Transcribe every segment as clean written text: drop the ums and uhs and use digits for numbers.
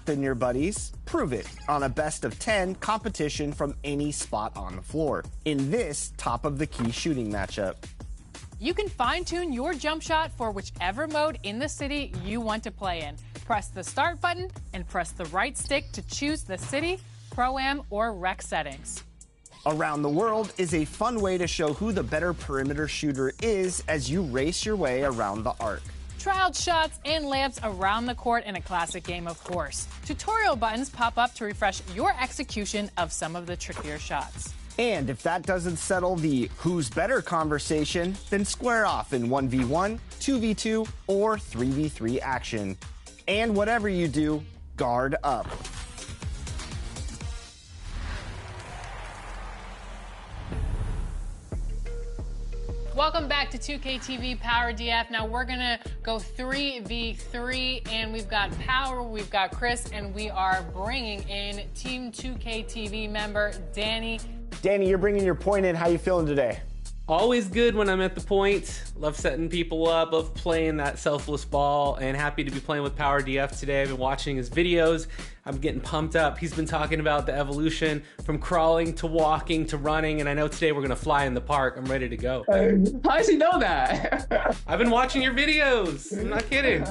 than your buddies? Prove it on a best of 10 competition from any spot on the floor in this top of the key shooting matchup. You can fine-tune your jump shot for whichever mode in the city you want to play in. Press the start button and press the right stick to choose the city, pro-am, or rec settings. Around the World is a fun way to show who the better perimeter shooter is as you race your way around the arc. Try out shots and layups around the court in a classic game, of course. Tutorial buttons pop up to refresh your execution of some of the trickier shots. And if that doesn't settle the who's better conversation, then square off in 1v1, 2v2, or 3v3 action. And whatever you do, guard up. Welcome back to 2K TV Power DF. Now we're gonna go 3v3, and we've got Power, we've got Chris, and we are bringing in Team 2K TV member Danny. Danny, you're bringing your point in. How you feeling today? Always good when I'm at the point. Love setting people up, love playing that selfless ball, and happy to be playing with Power DF today. I've been watching his videos. I'm getting pumped up. He's been talking about the evolution from crawling to walking to running, and I know today we're gonna fly in the park. I'm ready to go. How does he know that? I've been watching your videos. I'm not kidding.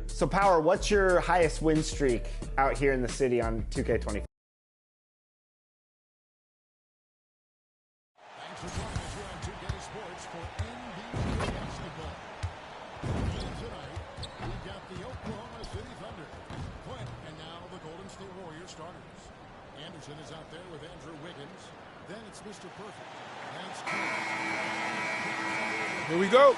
So Power, what's your highest win streak out here in the city on 2K25? Is out there with Andrew Wiggins. Then it's Mr. Perfect. Here we go.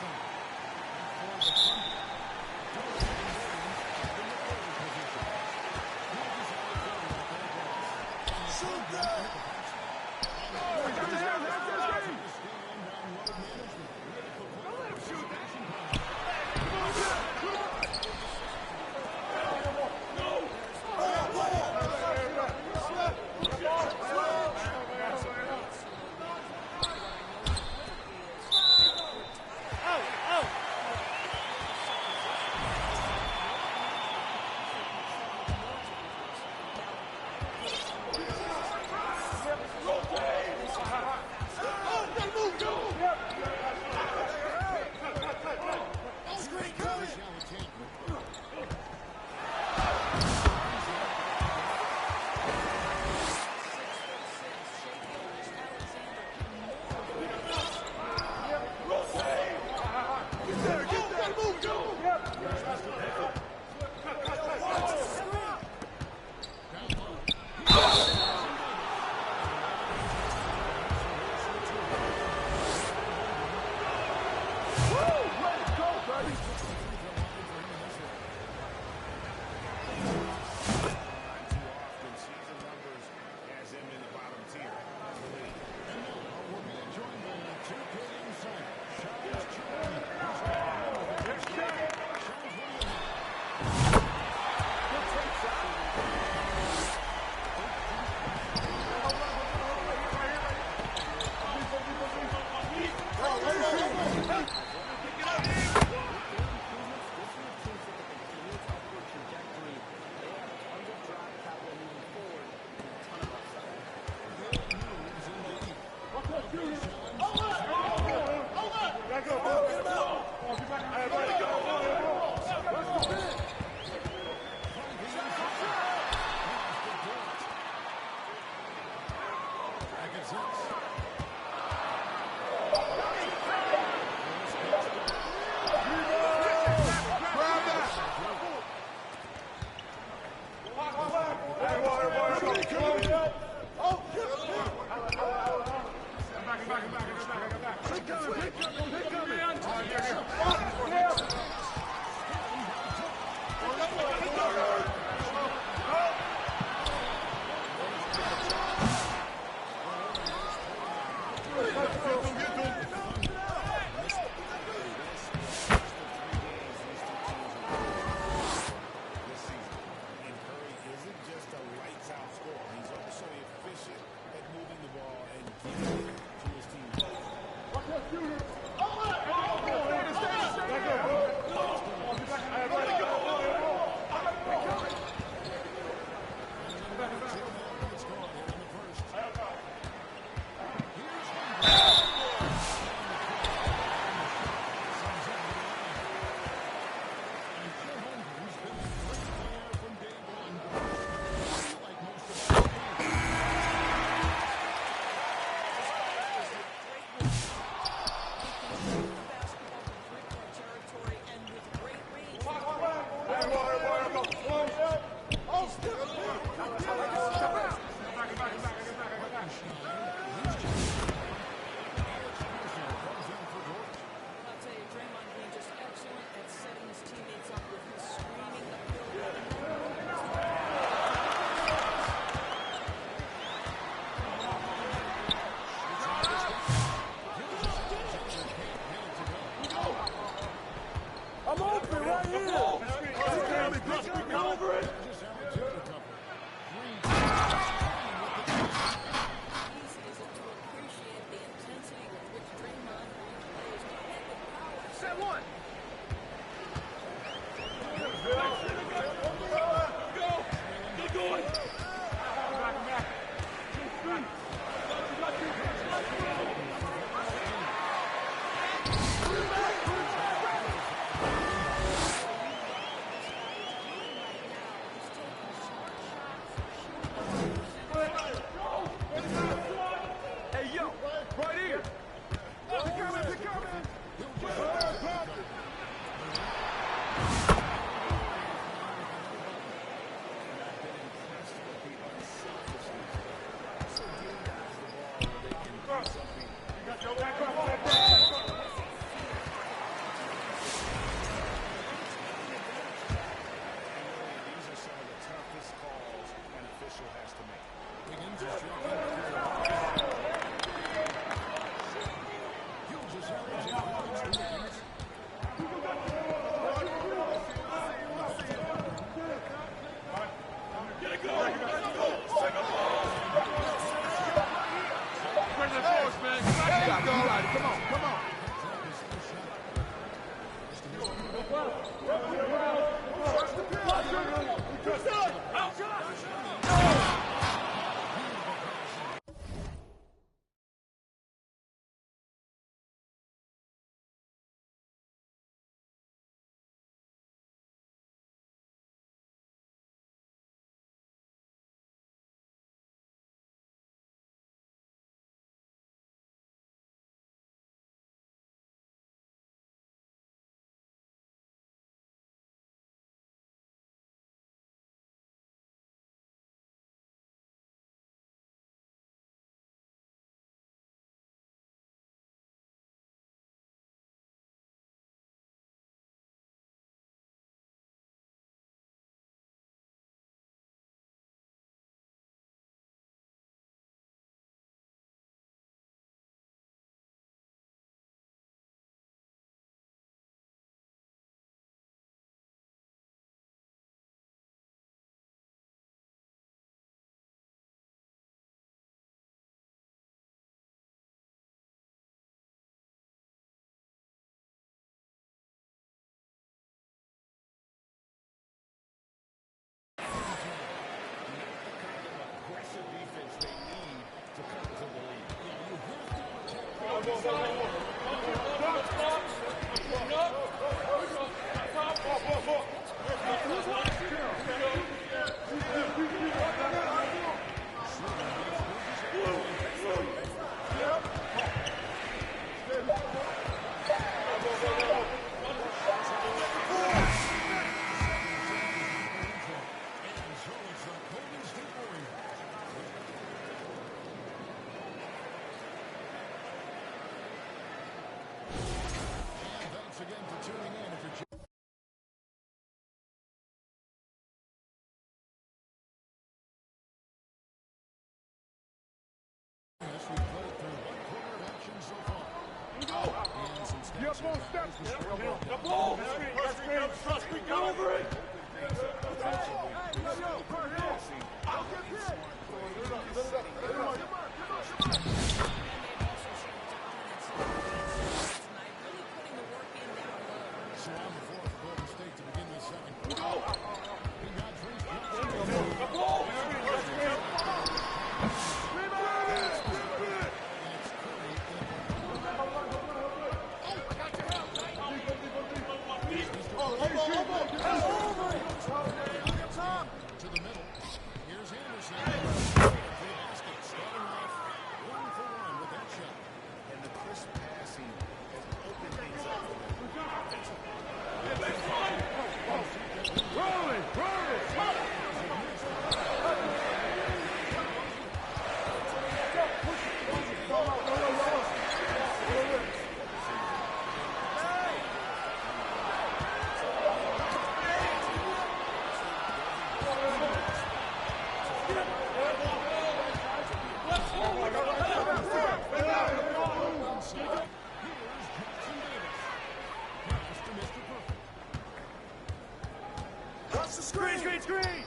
Watch the screen! Screen!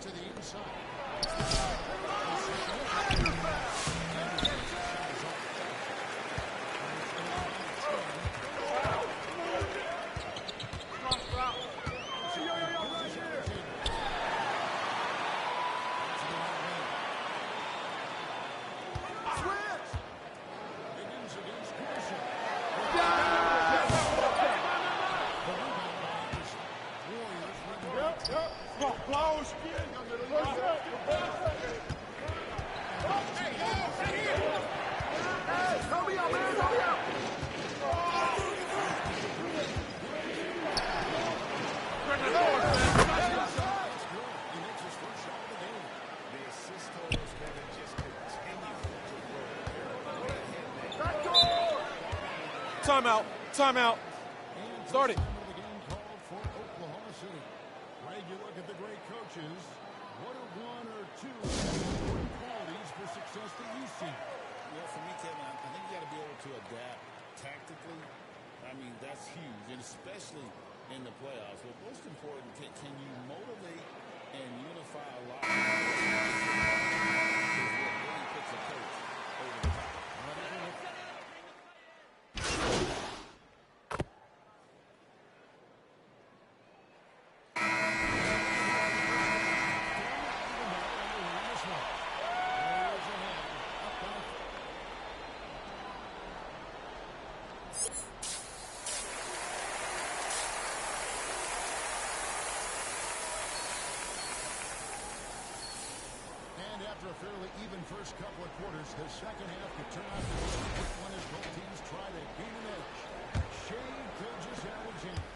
To the inside. Timeout. Start it. The game called for Oklahoma City. Greg, you look at the great coaches. What are one or two important qualities for success that you see? Well, for me, Kevin, I think you got to be able to adapt tactically. I mean, that's huge, and especially in the playoffs. But most important, can you motivate and unify a lot of players? Is what really puts a coach over the top. After a fairly even first couple of quarters, the second half could turn out to be a quick one as both teams try to gain an edge. Shea Gilgeous-Alexander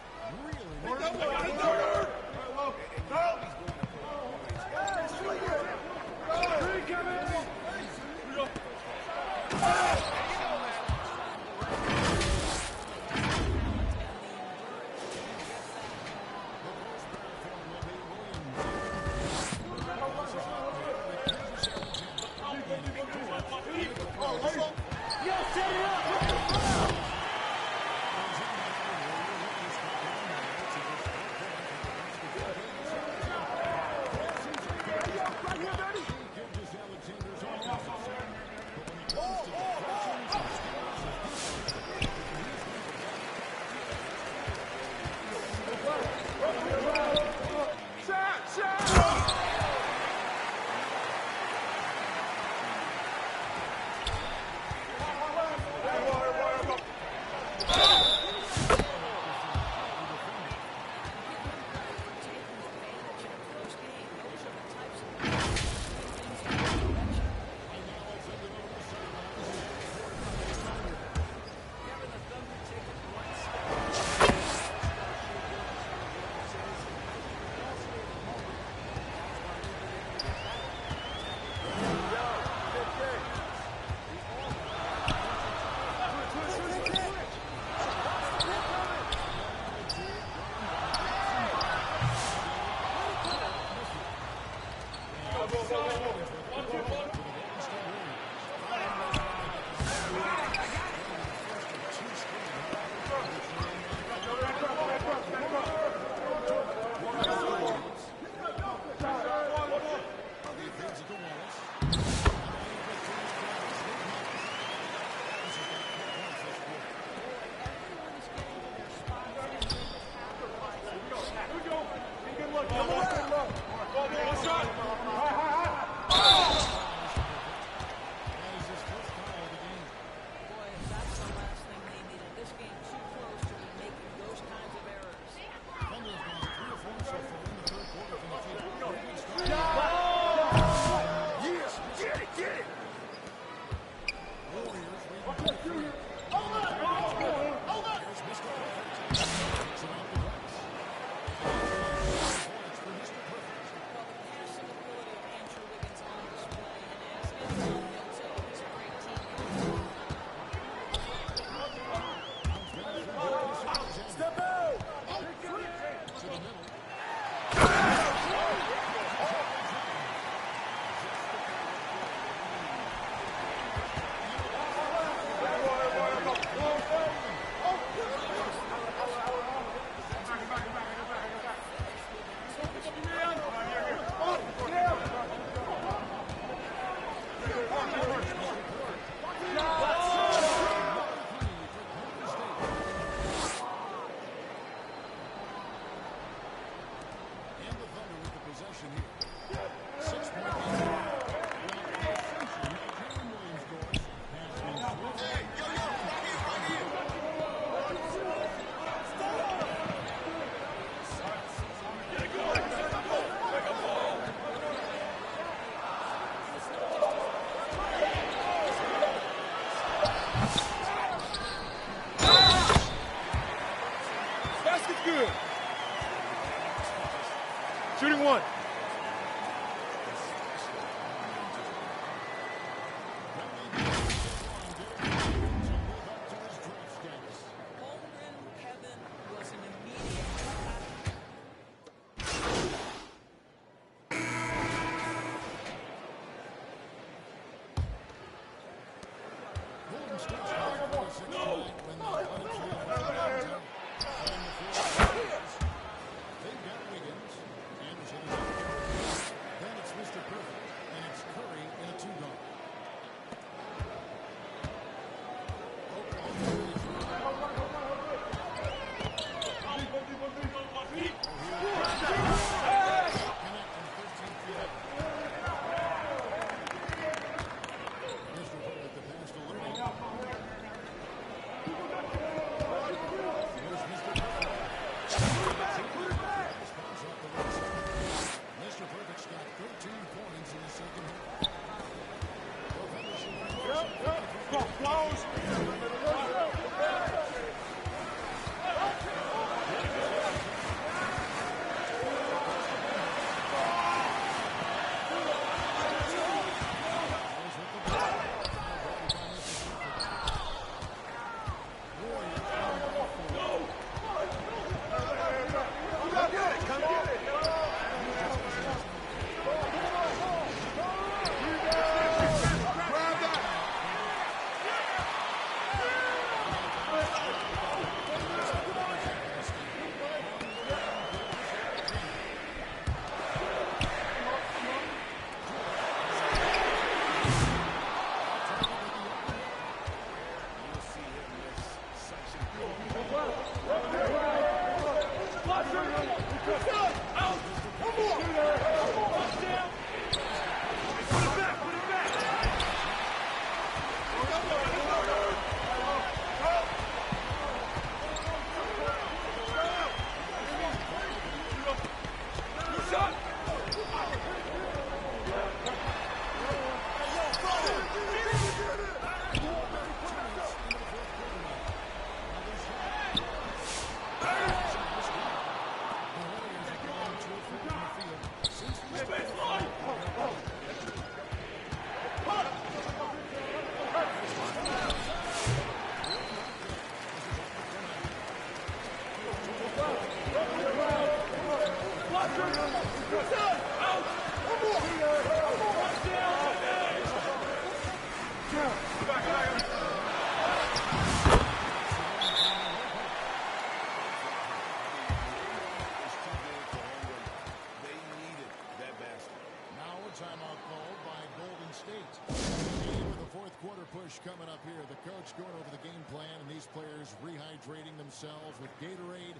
Coming up here, the coach going over the game plan, and these players rehydrating themselves with Gatorade,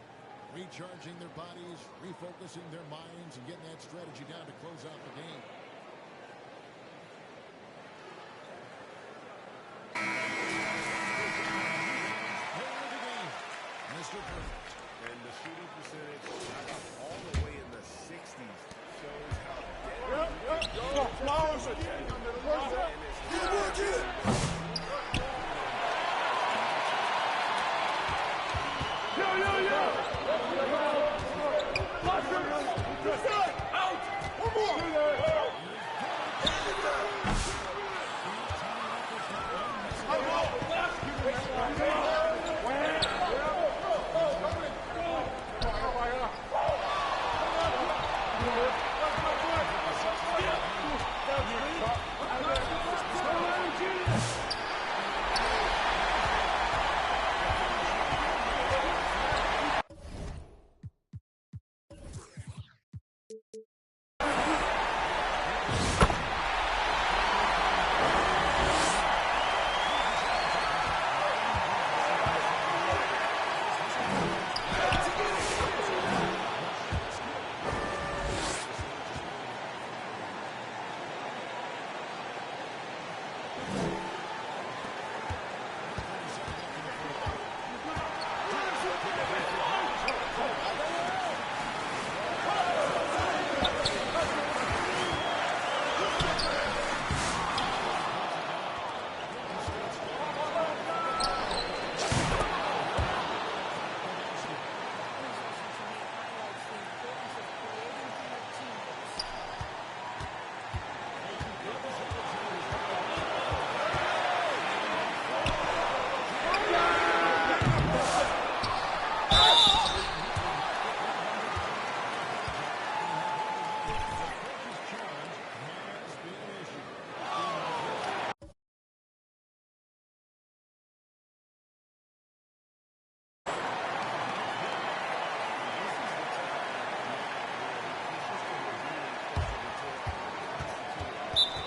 recharging their bodies, refocusing their minds, and getting that strategy down to close out the game. Mr. Perfect. And the shooting percentage shot up all the way in the 60s. Shows how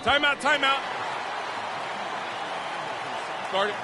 Timeout, timeout. Start it.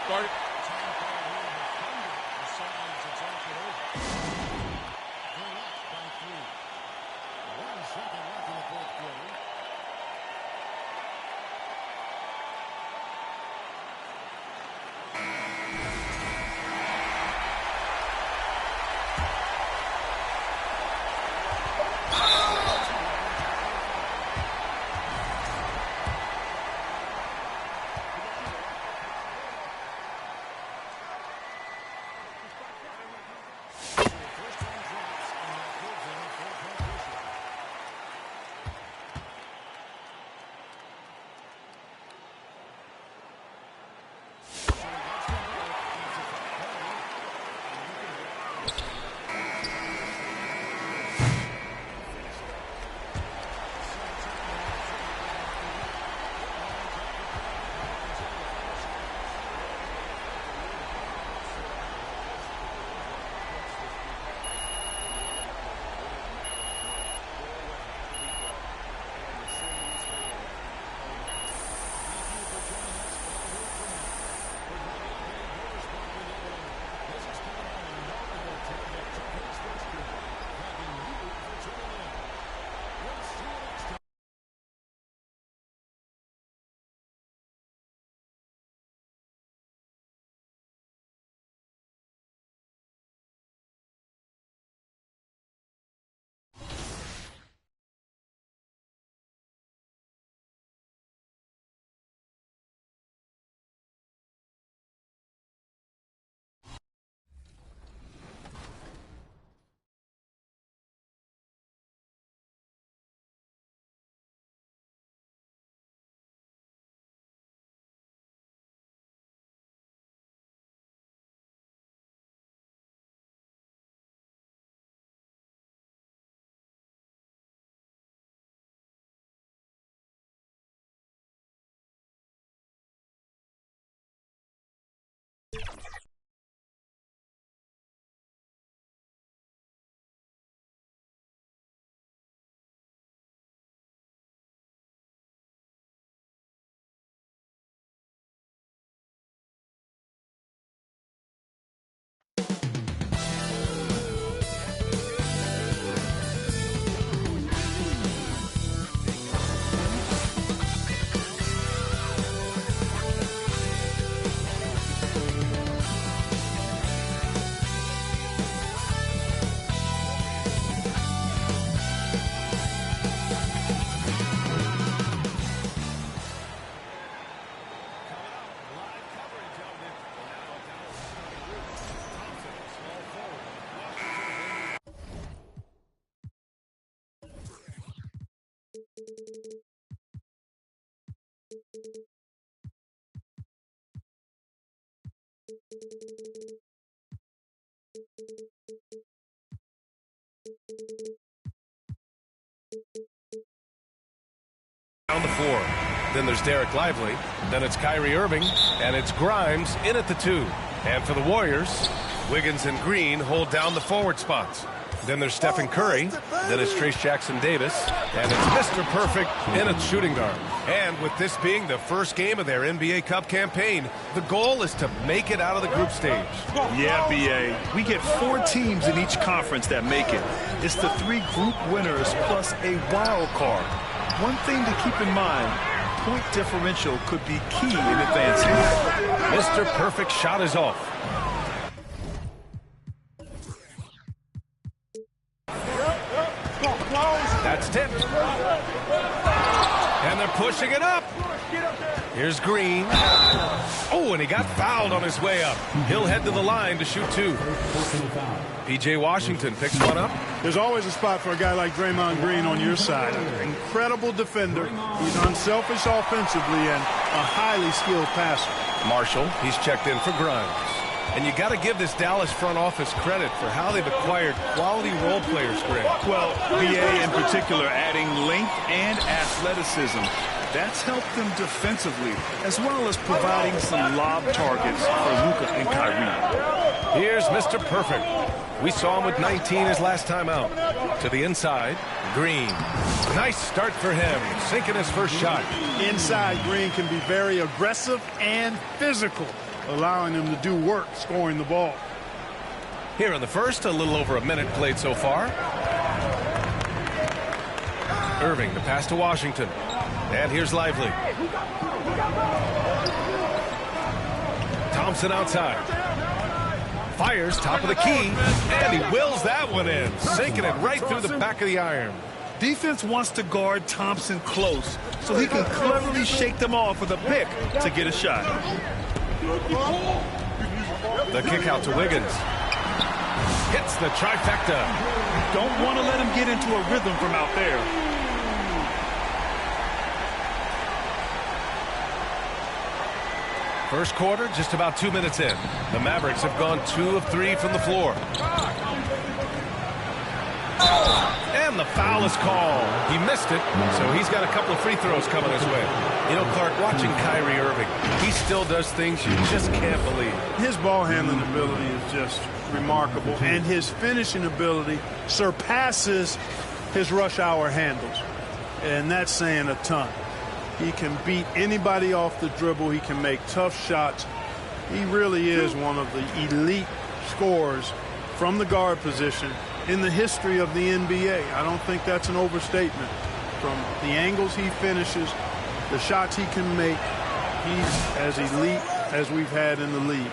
Start it. Then there's Derek Lively. Then it's Kyrie Irving. And it's Grimes in at the 2. And for the Warriors, Wiggins and Green hold down the forward spots. Then there's Stephen Curry. Then it's Trace Jackson-Davis. And it's Mr. Perfect in at shooting guard. And with this being the first game of their NBA Cup campaign, the goal is to make it out of the group stage. Yeah, B.A. We get 4 teams in each conference that make it. It's the 3 group winners plus a wild card. One thing to keep in mind, point differential could be key in advancing. Mr. Perfect shot is off. That's tipped. And they're pushing it up. Here's Green. Oh, and he got fouled on his way up. He'll head to the line to shoot 2. PJ Washington picks one up. There's always a spot for a guy like Draymond Green on your side. Incredible defender. He's unselfish offensively and a highly skilled passer. Marshall, he's checked in for Grimes. And you got to give this Dallas front office credit for how they've acquired quality role players, Greg. Well, BA in particular adding length and athleticism. That's helped them defensively, as well as providing some lob targets for Luka and Kyrie. Here's Mr. Perfect. We saw him with 19 his last time out. To the inside, Green. Nice start for him, sinking his first shot. Inside, Green can be very aggressive and physical, allowing him to do work scoring the ball. Here in the first, a little over a minute played so far. Irving, the pass to Washington. And here's Lively. Thompson outside. Fires top of the key. And he wills that one in, sinking it right through the back of the iron. Defense wants to guard Thompson close so he can cleverly shake them off with a pick to get a shot. The kick out to Wiggins. Hits the trifecta. Don't want to let him get into a rhythm from out there. First quarter, just about 2 minutes in. The Mavericks have gone 2 of 3 from the floor. And the foul is called. He missed it, so he's got a couple of free throws coming his way. You know, Clark, watching Kyrie Irving, he still does things you just can't believe. His ball handling ability is just remarkable, and his finishing ability surpasses his rush hour handles. And that's saying a ton. He can beat anybody off the dribble. He can make tough shots. He really is one of the elite scorers from the guard position in the history of the NBA. I don't think that's an overstatement. From the angles he finishes, the shots he can make, he's as elite as we've had in the league.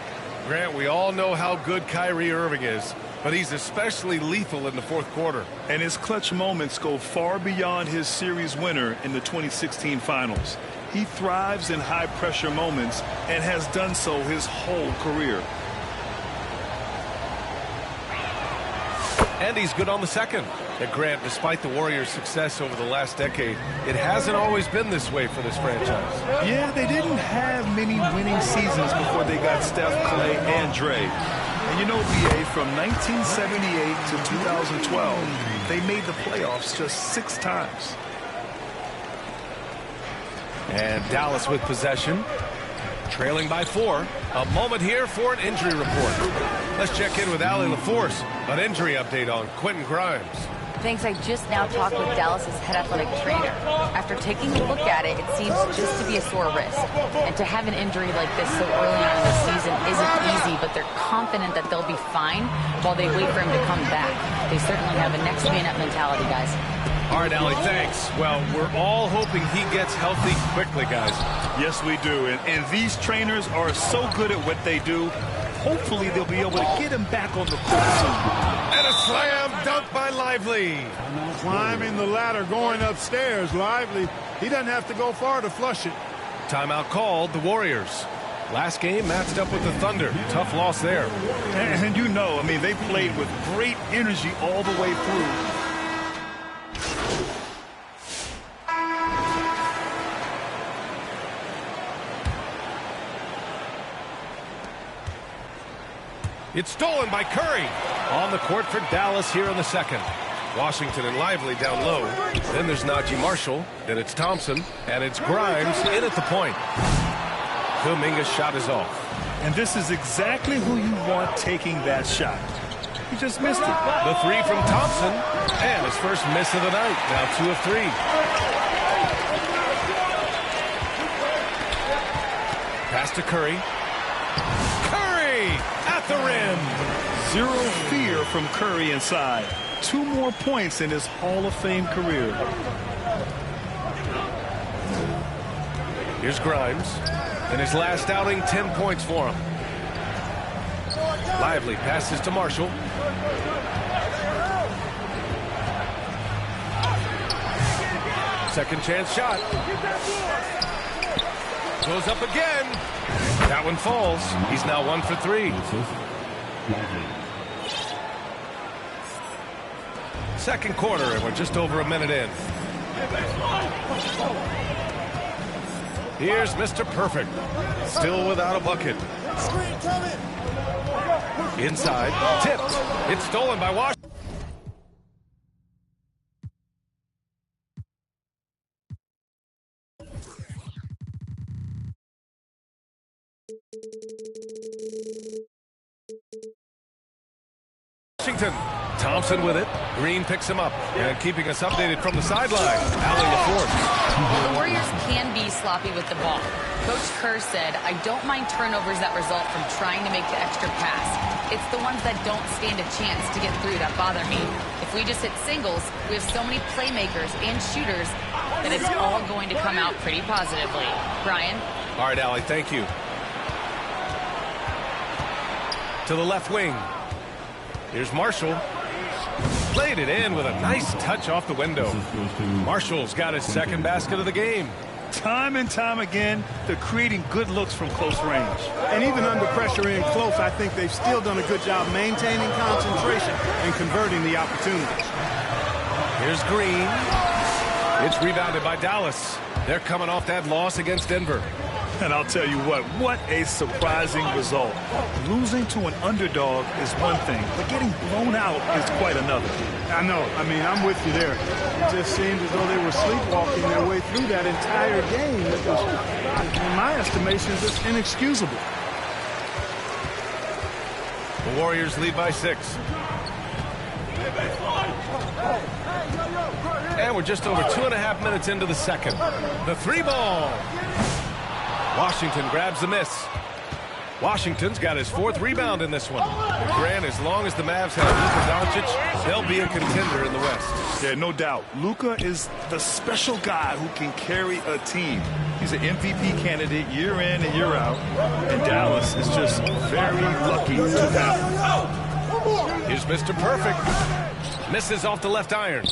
Grant, we all know how good Kyrie Irving is, but he's especially lethal in the fourth quarter. And his clutch moments go far beyond his series winner in the 2016 finals. He thrives in high-pressure moments and has done so his whole career. And he's good on the second. And Grant, despite the Warriors' success over the last decade, it hasn't always been this way for this franchise. Yeah, they didn't have many winning seasons before they got Steph, Clay, and Dre. And you know, BA, from 1978 to 2012, they made the playoffs just 6 times. And Dallas with possession, trailing by 4. A moment here for an injury report. Let's check in with Allie LaForce, an injury update on Quentin Grimes. Thanks. I just now talked with Dallas's head athletic trainer. After taking a look at it, it seems just to be a sore wrist. And to have an injury like this so early on in the season isn't easy, but they're confident that they'll be fine while they wait for him to come back. They certainly have a next man up mentality, guys. All right, Allie, thanks. Well, we're all hoping he gets healthy quickly, guys. Yes, we do. And these trainers are so good at what they do. Hopefully, they'll be able to get him back on the court soon. And a slam dunk by Lively. Climbing the ladder, going upstairs. Lively, he doesn't have to go far to flush it. Timeout called, the Warriors. Last game matched up with the Thunder. Tough loss there. And you know, I mean, they played with great energy all the way through. It's stolen by Curry. On the court for Dallas here in the second. Washington and Lively down low. Then there's Najee Marshall. Then it's Thompson. And it's Grimes in at the point. Kuminga's shot is off. And this is exactly who you want taking that shot. He just missed it. The three from Thompson. And his first miss of the night. Now 2 of 3. Pass to Curry. Curry at the rim. Zero fear from Curry inside. 2 more points in his Hall of Fame career. Here's Grimes. In his last outing, 10 points for him. Lively passes to Marshall. Second chance shot. Goes up again. That one falls. He's now 1 for 3. Second quarter, and we're just over a minute in. Here's Mr. Perfect. Still without a bucket. Inside. Tipped. It's stolen by Washington. Thompson with it. Green picks him up. And keeping us updated from the sideline, Allie LaForce. The Warriors can be sloppy with the ball. Coach Kerr said, I don't mind turnovers that result from trying to make the extra pass. It's the ones that don't stand a chance to get through that bother me. If we just hit singles, we have so many playmakers and shooters that it's all going to come out pretty positively. Brian? All right, Allie, thank you. To the left wing. Here's Marshall. Played it in with a nice touch off the window. Marshall's got his second basket of the game. Time and time again, they're creating good looks from close range. And even under pressure in close, I think they've still done a good job maintaining concentration and converting the opportunities. Here's Green. It's rebounded by Dallas. They're coming off that loss against Denver. And I'll tell you what a surprising result. Losing to an underdog is one thing, but getting blown out is quite another. I know. I mean, I'm with you there. It just seemed as though they were sleepwalking their way through that entire game. It was, in my estimation, just inexcusable. The Warriors lead by 6. And we're just over 2.5 minutes into the second. The 3-ball. Washington grabs the miss. Washington's got his 4th rebound in this one. And Grant, as long as the Mavs have Luka Doncic, they'll be a contender in the West. Yeah, no doubt. Luka is the special guy who can carry a team. He's an MVP candidate year in and year out. And Dallas is just very lucky to have him. Here's Mr. Perfect. Misses off the left iron.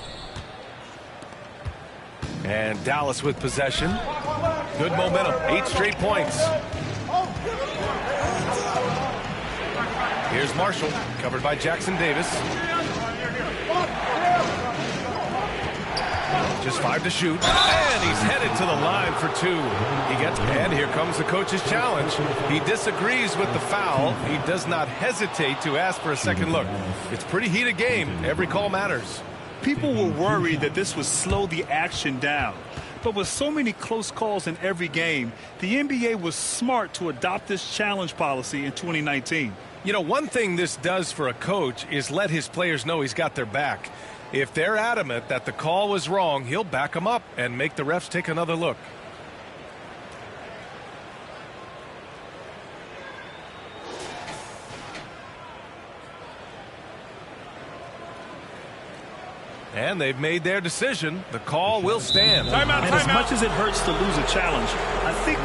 And Dallas with possession. Good momentum. 8 straight points. Here's Marshall, covered by Jackson Davis. Just 5 to shoot. And he's headed to the line for 2. And here comes the coach's challenge. He disagrees with the foul. He does not hesitate to ask for a second look. It's a pretty heated game. Every call matters. People were worried that this would slow the action down. But with so many close calls in every game, the NBA was smart to adopt this challenge policy in 2019. You know, one thing this does for a coach is let his players know he's got their back. If they're adamant that the call was wrong, he'll back them up and make the refs take another look. And they've made their decision. The call will stand. And as much as it hurts to lose a challenge, I think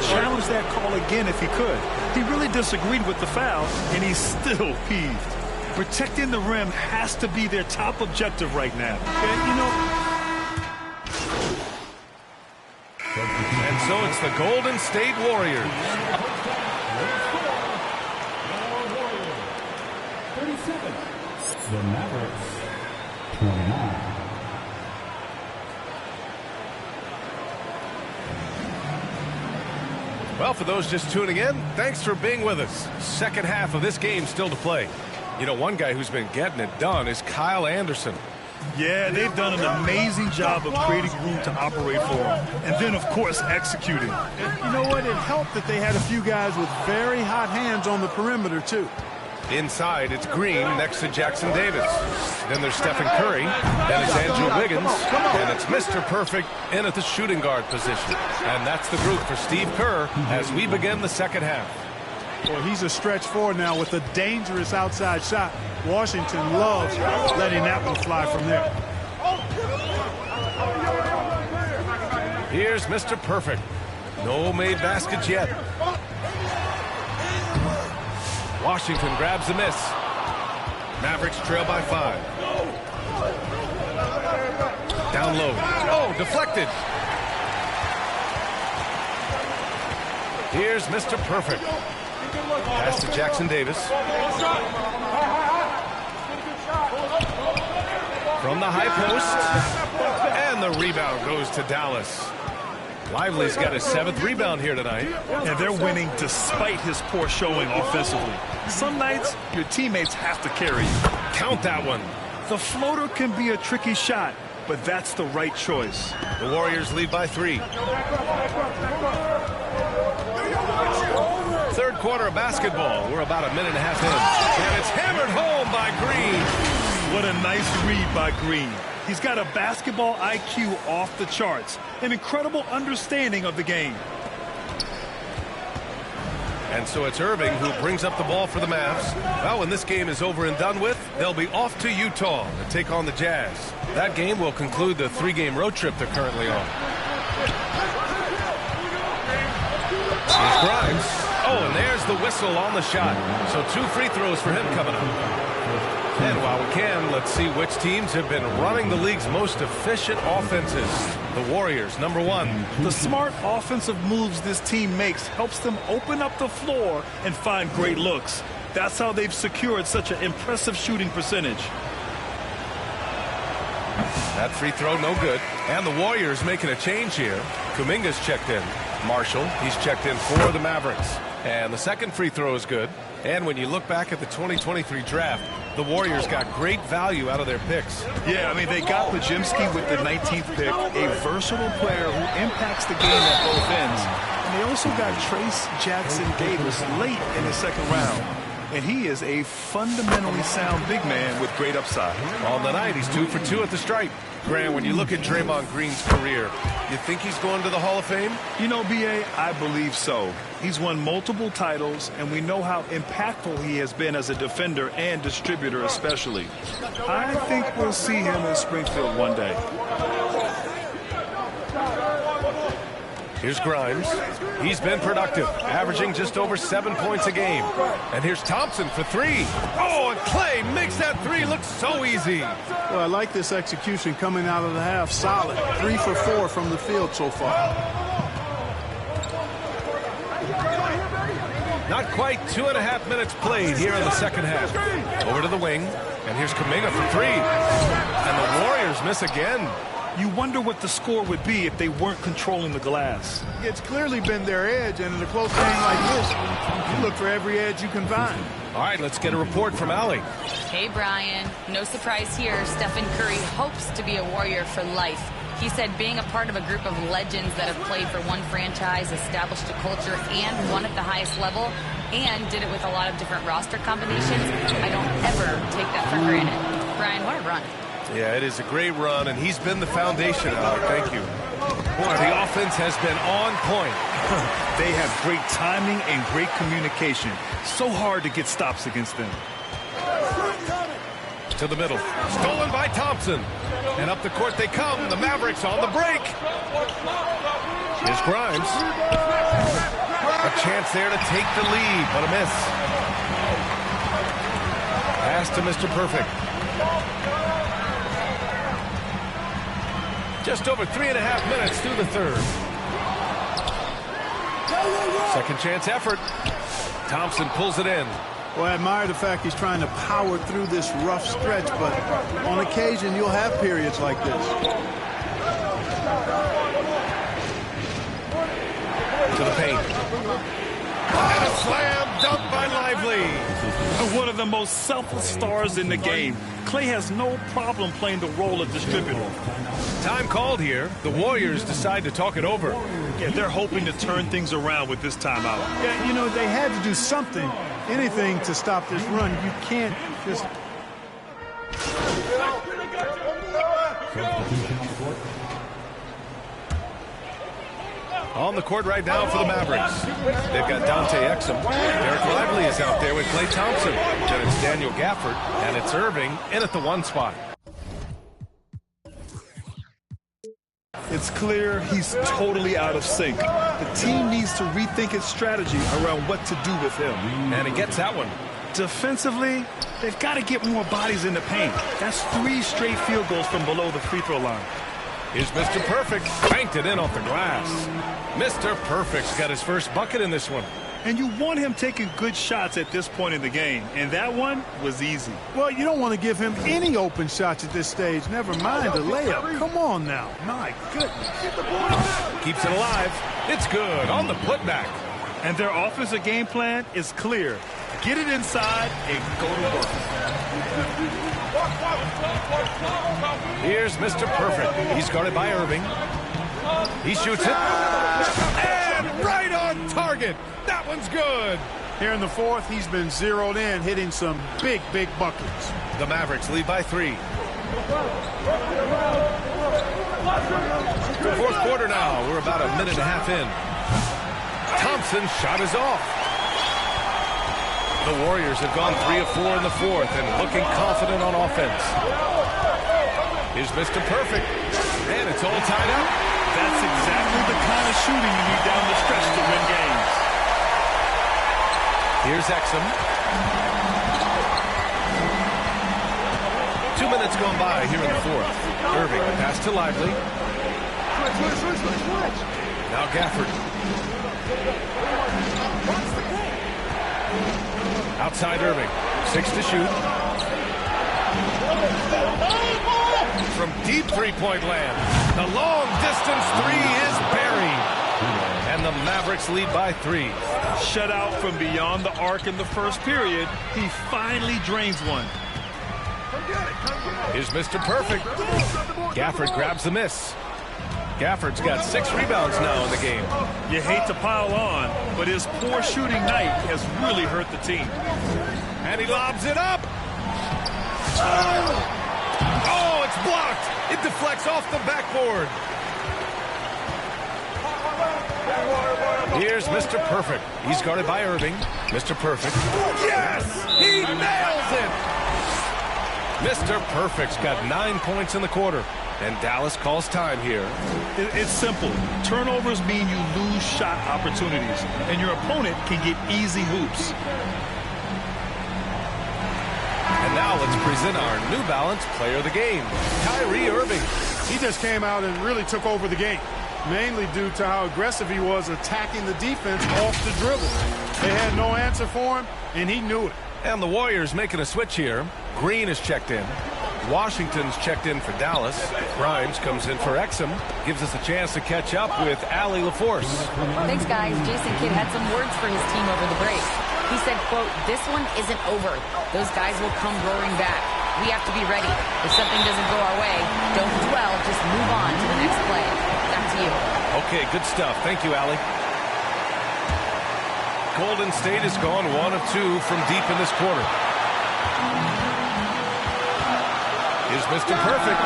challenge that call again if he could. He really disagreed with the foul, and he's still peeved. Protecting the rim has to be their top objective right now. And so it's the Golden State Warriors. 37. The Mavericks, 29. Well, for those just tuning in, thanks for being with us. Second half of this game still to play. You know, one guy who's been getting it done is Kyle Anderson. Yeah, they've done an amazing job of creating room to operate for him. And then, of course, executing. You know what? It helped that they had a few guys with very hot hands on the perimeter, too. Inside, it's Green next to Jackson Davis. Then there's Stephen Curry. Then it's Andrew Wiggins. And it's Mr. Perfect in at the shooting guard position. And that's the group for Steve Kerr as we begin the second half. Well, he's a stretch forward now with a dangerous outside shot. Washington loves letting that one fly from there. Here's Mr. Perfect. No made baskets yet. Washington grabs the miss. Mavericks trail by 5. Down low. Oh, deflected. Here's Mr. Perfect. Pass to Jackson Davis. From the high post. And the rebound goes to Dallas. Lively's got his 7th rebound here tonight. And they're winning despite his poor showing offensively. Some nights, your teammates have to carry you. Count that one. The floater can be a tricky shot, but that's the right choice. The Warriors lead by 3. Third quarter of basketball. We're about a minute and a half in. And it's hammered home by Green. What a nice read by Green. He's got a basketball IQ off the charts. An incredible understanding of the game. And so it's Irving who brings up the ball for the Mavs. Well, when this game is over and done with, they'll be off to Utah to take on the Jazz. That game will conclude the 3-game road trip they're currently on. Here's Grimes. Oh, and there's the whistle on the shot. So 2 free throws for him coming up. And while we can, let's see which teams have been running the league's most efficient offenses. The Warriors, number 1. The smart offensive moves this team makes helps them open up the floor and find great looks. That's how they've secured such an impressive shooting percentage. That free throw, no good. And the Warriors making a change here. Kuminga's checked in. Marshall, he's checked in for the Mavericks. And the second free throw is good. And when you look back at the 2023 draft, the Warriors got great value out of their picks. Yeah, I mean, they got Podziemski with the 19th pick, a versatile player who impacts the game at both ends. And they also got Trace Jackson Davis late in the second round. And he is a fundamentally sound big man with great upside. On the night, he's 2 for 2 at the stripe. Grant, when you look at Draymond Green's career, you think he's going to the Hall of Fame? You know, B.A., I believe so. He's won multiple titles, and we know how impactful he has been as a defender and distributor especially. I think we'll see him in Springfield one day. Here's Grimes. He's been productive, averaging just over 7 points a game. And here's Thompson for 3. Oh, and Clay makes that 3 look so easy. Well, I like this execution coming out of the half. Solid. 3 for 4 from the field so far. Not quite 2.5 minutes played here in the second half. Over to the wing. And here's Kuminga for 3. And the Warriors miss again. You wonder what the score would be if they weren't controlling the glass. It's clearly been their edge, and in a close game like this, you look for every edge you can find. All right, let's get a report from Allie. Hey, Brian. No surprise here. Stephen Curry hopes to be a Warrior for life. He said being a part of a group of legends that have played for one franchise, established a culture, and won at the highest level, and did it with a lot of different roster combinations, I don't ever take that for granted. Brian, what a run. Yeah, it is a great run, and he's been the foundation, Alec. Thank you. Boy, the offense has been on point. They have great timing and great communication. So hard to get stops against them. To the middle. Stolen by Thompson. And up the court they come. The Mavericks on the break. Here's Grimes. A chance there to take the lead, but a miss. Pass to Mr. Perfect. Just over 3.5 minutes through the third. Second chance effort. Thompson pulls it in. Well, I admire the fact he's trying to power through this rough stretch, but on occasion you'll have periods like this. To the paint. And a slam dunk by Lively. One of the most selfless stars in the game. Clay has no problem playing the role of distributor. Time called here. The Warriors decide to talk it over. Yeah, they're hoping to turn things around with this timeout. Yeah, you know, they had to do something, anything to stop this run. You can't just... On the court right now for the Mavericks. They've got Dante Exum. Derek Lively is out there with Klay Thompson. Then it's Daniel Gafford, and it's Irving in at the 1 spot. It's clear he's totally out of sync. The team needs to rethink its strategy around what to do with him. And he gets that one. Defensively, they've got to get more bodies in the paint. That's 3 straight field goals from below the free throw line. Here's Mr. Perfect. Banked it in off the glass. Mr. Perfect's got his first bucket in this one. And you want him taking good shots at this point in the game. And that one was easy. Well, you don't want to give him any open shots at this stage. Never mind a layup. Come on now. My goodness. Keeps it alive. It's good on the putback. And their offensive game plan is clear. Get it inside and go to work. Here's Mr. Perfect. He's guarded by Irving. He shoots it. And right on target. That one's good. Here in the fourth, he's been zeroed in, hitting some big, big buckets. The Mavericks lead by 3. Fourth quarter now. We're about a minute and a half in. Thompson's shot is off. The Warriors have gone 3 of 4 in the fourth and looking confident on offense. Here's Mr. Perfect. And it's all tied up. That's exactly the kind of shooting you need down the stretch to win games. Here's Exum. 2 minutes gone by here in the fourth. Irving, pass to Lively. Now Gafford. Outside Irving. 6 to shoot. From deep three-point land. The long-distance 3 is buried. And the Mavericks lead by 3. Shut out from beyond the arc in the first period. He finally drains one. Here's Mr. Perfect. Gafford grabs the miss. Gafford's got 6 rebounds now in the game. You hate to pile on, but his poor shooting night has really hurt the team. And he lobs it up. Oh, it's blocked. It deflects off the backboard. Here's Mr. Perfect. He's guarded by Irving. Mr. Perfect. Yes! He nails it! Mr. Perfect's got 9 points in the quarter. And Dallas calls time here. It's simple. Turnovers mean you lose shot opportunities, and your opponent can get easy hoops. And now let's present our New Balance player of the game, Kyrie Irving. He just came out and really took over the game, mainly due to how aggressive he was attacking the defense off the dribble. They had no answer for him, and he knew it. And the Warriors making a switch here. Green is checked in. Washington's checked in for Dallas. Grimes comes in for Exum. Gives us a chance to catch up with Allie LaForce. Thanks, guys. Jason Kidd had some words for his team over the break. He said, quote, "This one isn't over. Those guys will come roaring back. We have to be ready. If something doesn't go our way, don't dwell. Just move on to the next play." Back to you. Okay, good stuff. Thank you, Allie. Golden State has gone 1 of 2 from deep in this quarter. Here's Mr. Perfect.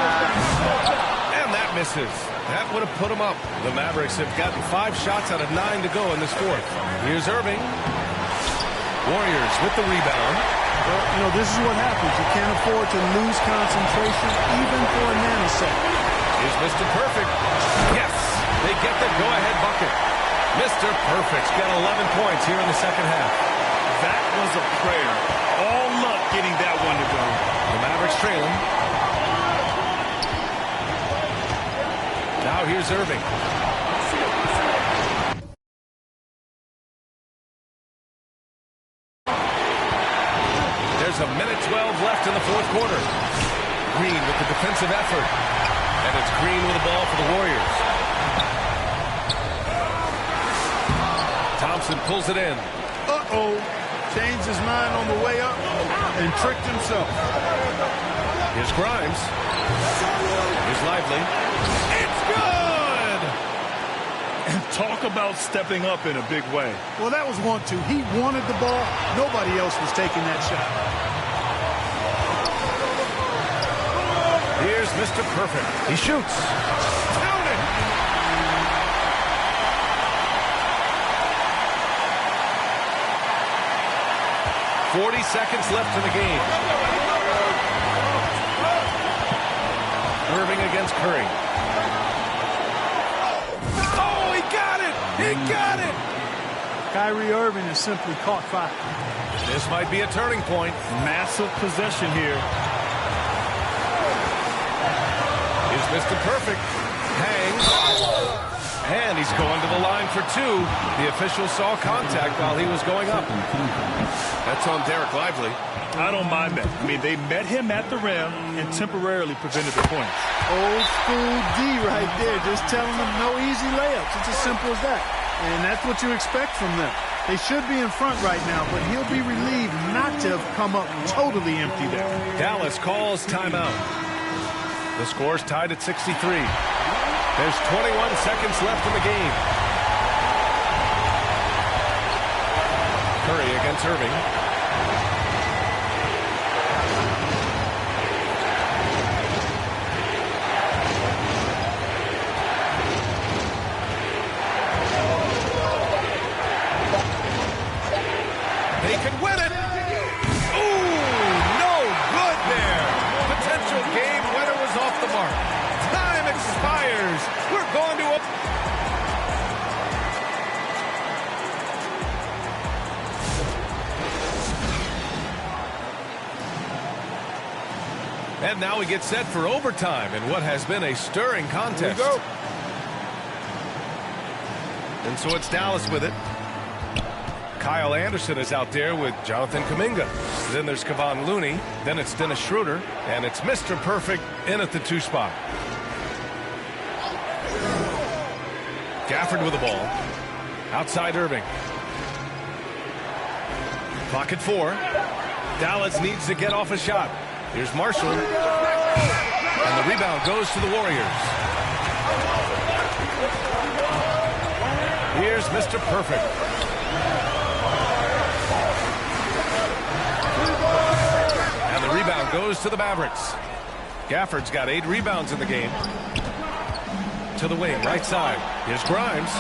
And that misses. That would have put him up. The Mavericks have gotten 5 shots out of 9 to go in this fourth. Here's Irving. Warriors with the rebound. Well, you know, this is what happens. You can't afford to lose concentration even for a nanosecond. Here's Mr. Perfect. Yes, they get the go-ahead bucket. Mr. Perfect's got 11 points here in the second half. That was a prayer. All luck getting that one to go. The Mavericks trailing. Now here's Irving. There's a minute 12 left in the fourth quarter. Green with the defensive effort. And it's Green with the ball for the Warriors. Thompson pulls it in. Uh-oh. Changed his mind on the way up and tricked himself. Here's Grimes. Here's Lively. It's good! And talk about stepping up in a big way. Well, that was 1-2. He wanted the ball. Nobody else was taking that shot. Here's Mr. Perfect. He shoots. Count it! .40 seconds left in the game. Irving against Curry. Oh, he got it! He got it! Kyrie Irving has simply caught fire. This might be a turning point. Massive possession here. Here's Mr. Perfect. Hangs. And he's going to the line for two. The official saw contact while he was going up. That's on Derek Lively. I don't mind that. I mean, they met him at the rim and temporarily prevented the points. Old school D right there, just telling them no easy layups. It's as simple as that. And that's what you expect from them. They should be in front right now, but he'll be relieved not to have come up totally empty there. Dallas calls timeout. The score's tied at 63. There's 21 seconds left in the game. Curry against Irving. They can win it. Ooh, no good there. Potential game winner was off the mark. Time expires. We're going to a... And now we get set for overtime in what has been a stirring contest. Here we go. And so it's Dallas with it. Kyle Anderson is out there with Jonathan Kuminga. Then there's Kevon Looney. Then it's Dennis Schroeder. And it's Mr. Perfect in at the 2 spot. Gafford with the ball. Outside Irving. Clock at 4. Dallas needs to get off a shot. Here's Marshall. And the rebound goes to the Warriors. Here's Mr. Perfect. And the rebound goes to the Mavericks. Gafford's got 8 rebounds in the game. To the wing, right side. Here's Grimes.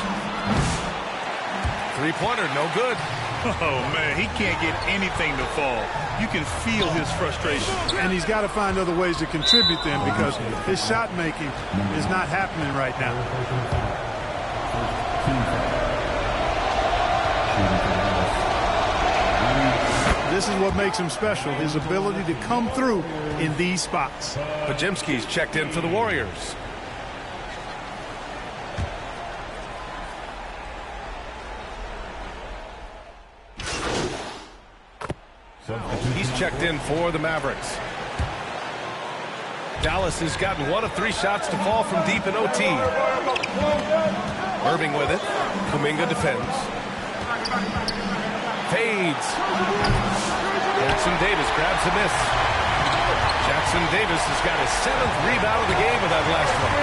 3-pointer, no good. Oh, man, he can't get anything to fall. You can feel his frustration. And he's got to find other ways to contribute then, because his shot making is not happening right now. This is what makes him special, his ability to come through in these spots. Podziemski's checked in for the Warriors. He's checked in for the Mavericks. Dallas has gotten 1 of 3 shots to fall from deep in OT. Irving with it. Kuminga defends. Fades. Jackson Davis grabs a miss. Jackson Davis has got his 7th rebound of the game with that last one.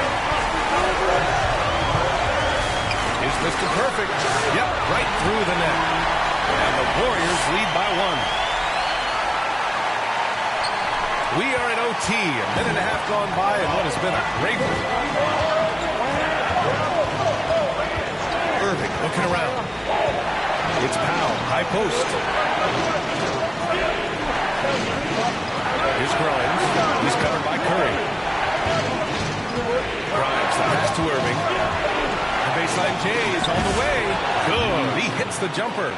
Here's Mr. Perfect. Yep, right through the net. And the Warriors lead by 1. We are in OT, a minute and a half gone by, and what has been a great one. Irving looking around. It's Powell, high post. Here's Grimes. He's covered by Curry. Grimes, the pass to Irving. The baseline J is on the way. hits the jumper.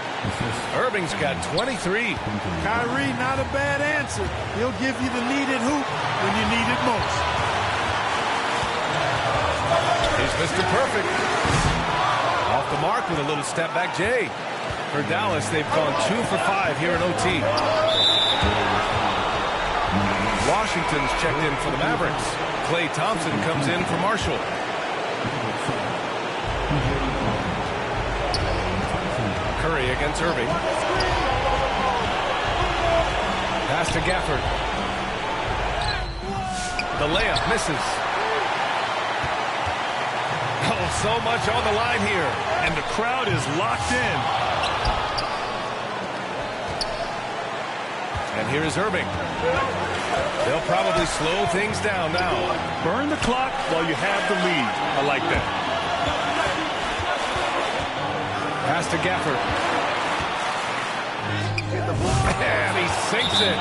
Irving's got 23. Kyrie, not a bad answer. He'll give you the needed hoop when you need it most. He's Mr. Perfect. Off the mark with a little step back Jay. For Dallas, they've gone 2 for 5 here in OT. Washington's checked in for the Mavericks. Klay Thompson comes in for Marshall. Curry against Irving. Pass to Gafford. The layup misses. Oh, so much on the line here. And the crowd is locked in. And here is Irving. They'll probably slow things down now. Burn the clock while you have the lead. I like that. Pass to Gafford. And he sinks it.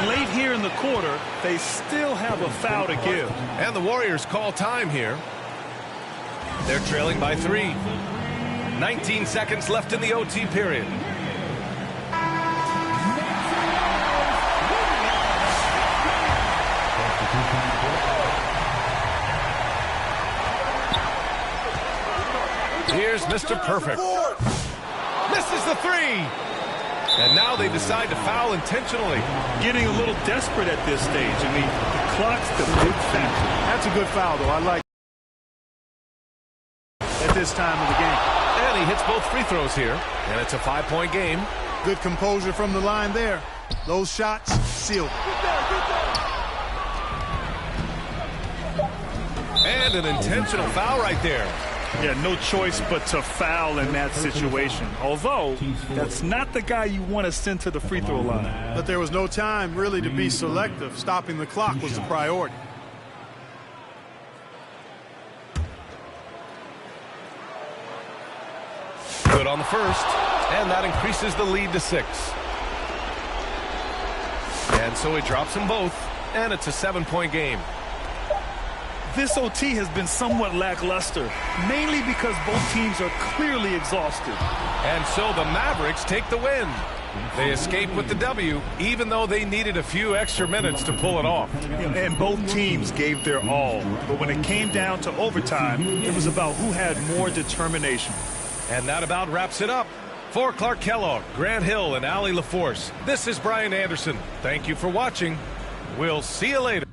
Late here in the quarter, they still have a foul to give. And the Warriors call time here. They're trailing by 3. 19 seconds left in the OT period. Here's Mr. Perfect. Misses the 3. And now they decide to foul intentionally. Getting a little desperate at this stage. I mean, the clock's the big factor. That's a good foul, though. I like at this time of the game. And he hits both free throws here. And it's a 5-point game. Good composure from the line there. Those shots sealed. And an intentional foul right there. Yeah, no choice but to foul in that situation. Although, that's not the guy you want to send to the free throw line. But there was no time really to be selective. Stopping the clock was the priority. Good on the first, and that increases the lead to 6. And so he drops them both, and it's a 7-point game. This OT has been somewhat lackluster, mainly because both teams are clearly exhausted. And so the Mavericks take the win. They escape with the W, even though they needed a few extra minutes to pull it off. And both teams gave their all. But when it came down to overtime, it was about who had more determination. And that about wraps it up. For Clark Kellogg, Grant Hill, and Allie LaForce, this is Brian Anderson. Thank you for watching. We'll see you later.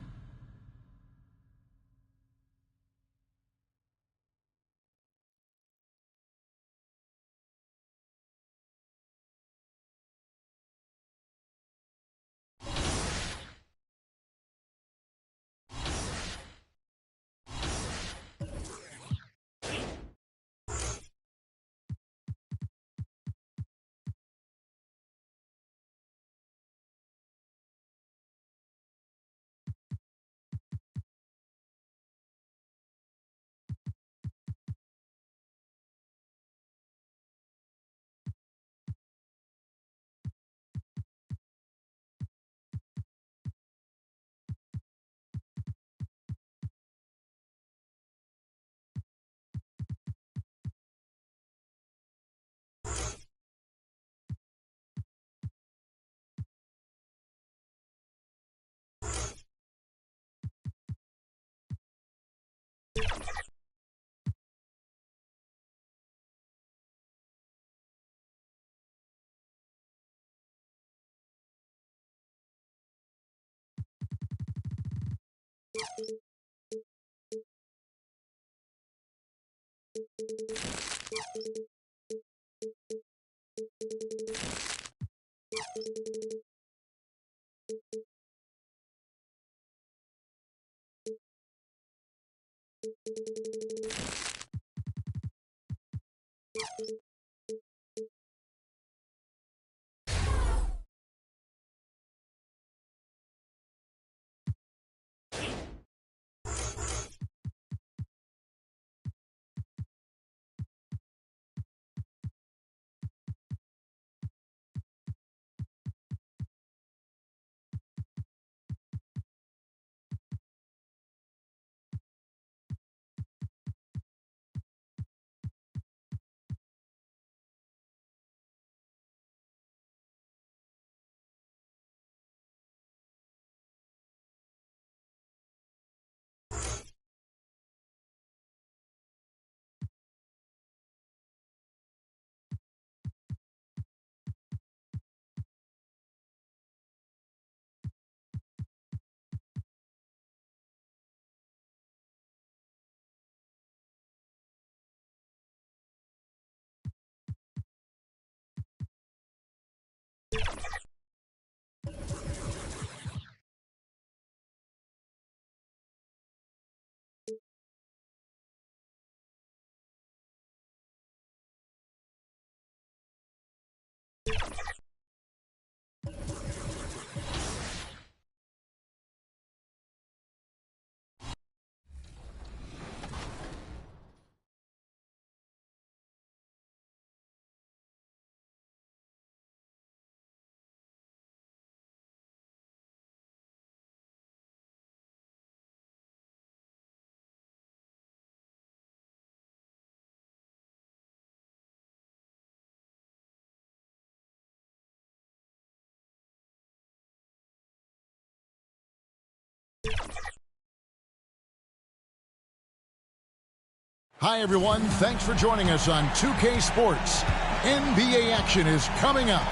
Hi, everyone. Thanks for joining us on 2K Sports. NBA action is coming up.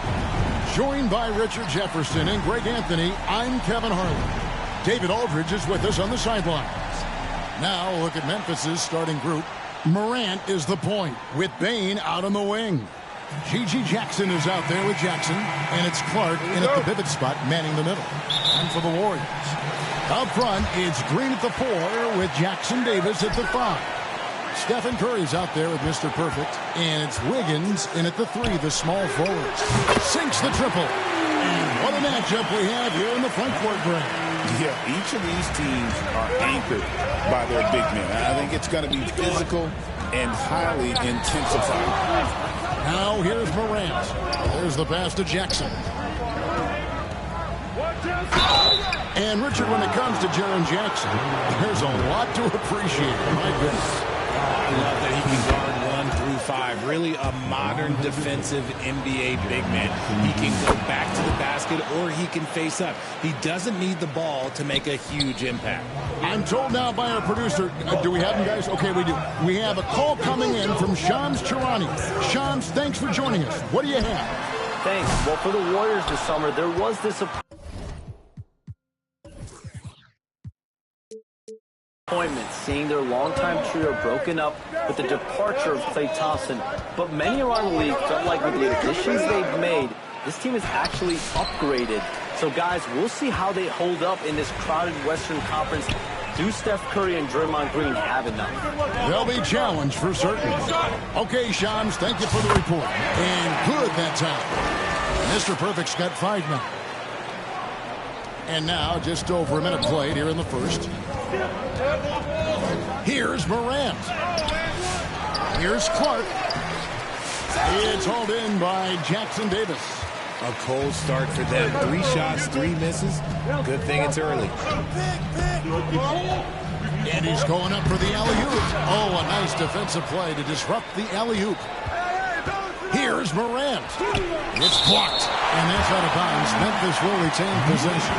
Joined by Richard Jefferson and Greg Anthony, I'm Kevin Harlan. David Aldridge is with us on the sidelines. Now, look at Memphis's starting group. Morant is the point, with Bane out on the wing. PG Jackson is out there with Jackson, and it's Clark in at the pivot spot, manning the middle. And for the Warriors. Up front, it's Green at the 4 with Jackson Davis at the 5. Stephen Curry's out there with Mr. Perfect, and it's Wiggins in at the 3, the small forwards. Sinks the triple. And what a matchup we have here in the front court, Greg. Yeah, each of these teams are anchored by their big men. I think it's going to be physical and highly intensified. Now here's Morant. There's the pass to Jackson. And Richard, when it comes to Jaren Jackson, there's a lot to appreciate. My goodness. I love that he can guard 1 through 5. Really a modern defensive NBA big man. He can go back to the basket or he can face up. He doesn't need the ball to make a huge impact. I'm told now by our producer, do we have him, guys? Okay, we do. We have a call coming in from Shams Charani. Shams, thanks for joining us. What do you have? Thanks. Well, for the Warriors this summer, there was disappointment seeing their longtime trio broken up with the departure of Klay Thompson, but many around the league felt like with the additions they've made, this team is actually upgraded. So guys, we'll see how they hold up in this crowded Western Conference. Do Steph Curry and Draymond Green have enough? They'll be challenged for certain. Okay, Shams, thank you for the report. And good that time. Mr. Perfect's got 5 now. And now just over a minute played here in the first. Here's Morant. Here's Clark. It's hauled in by Jackson Davis. A cold start for them. 3 shots, 3 misses. Good thing it's early. And he's going up for the alley-oop. Oh, a nice defensive play to disrupt the alley-oop. Here's Morant. It's blocked. And that's out of bounds. Memphis will retain possession.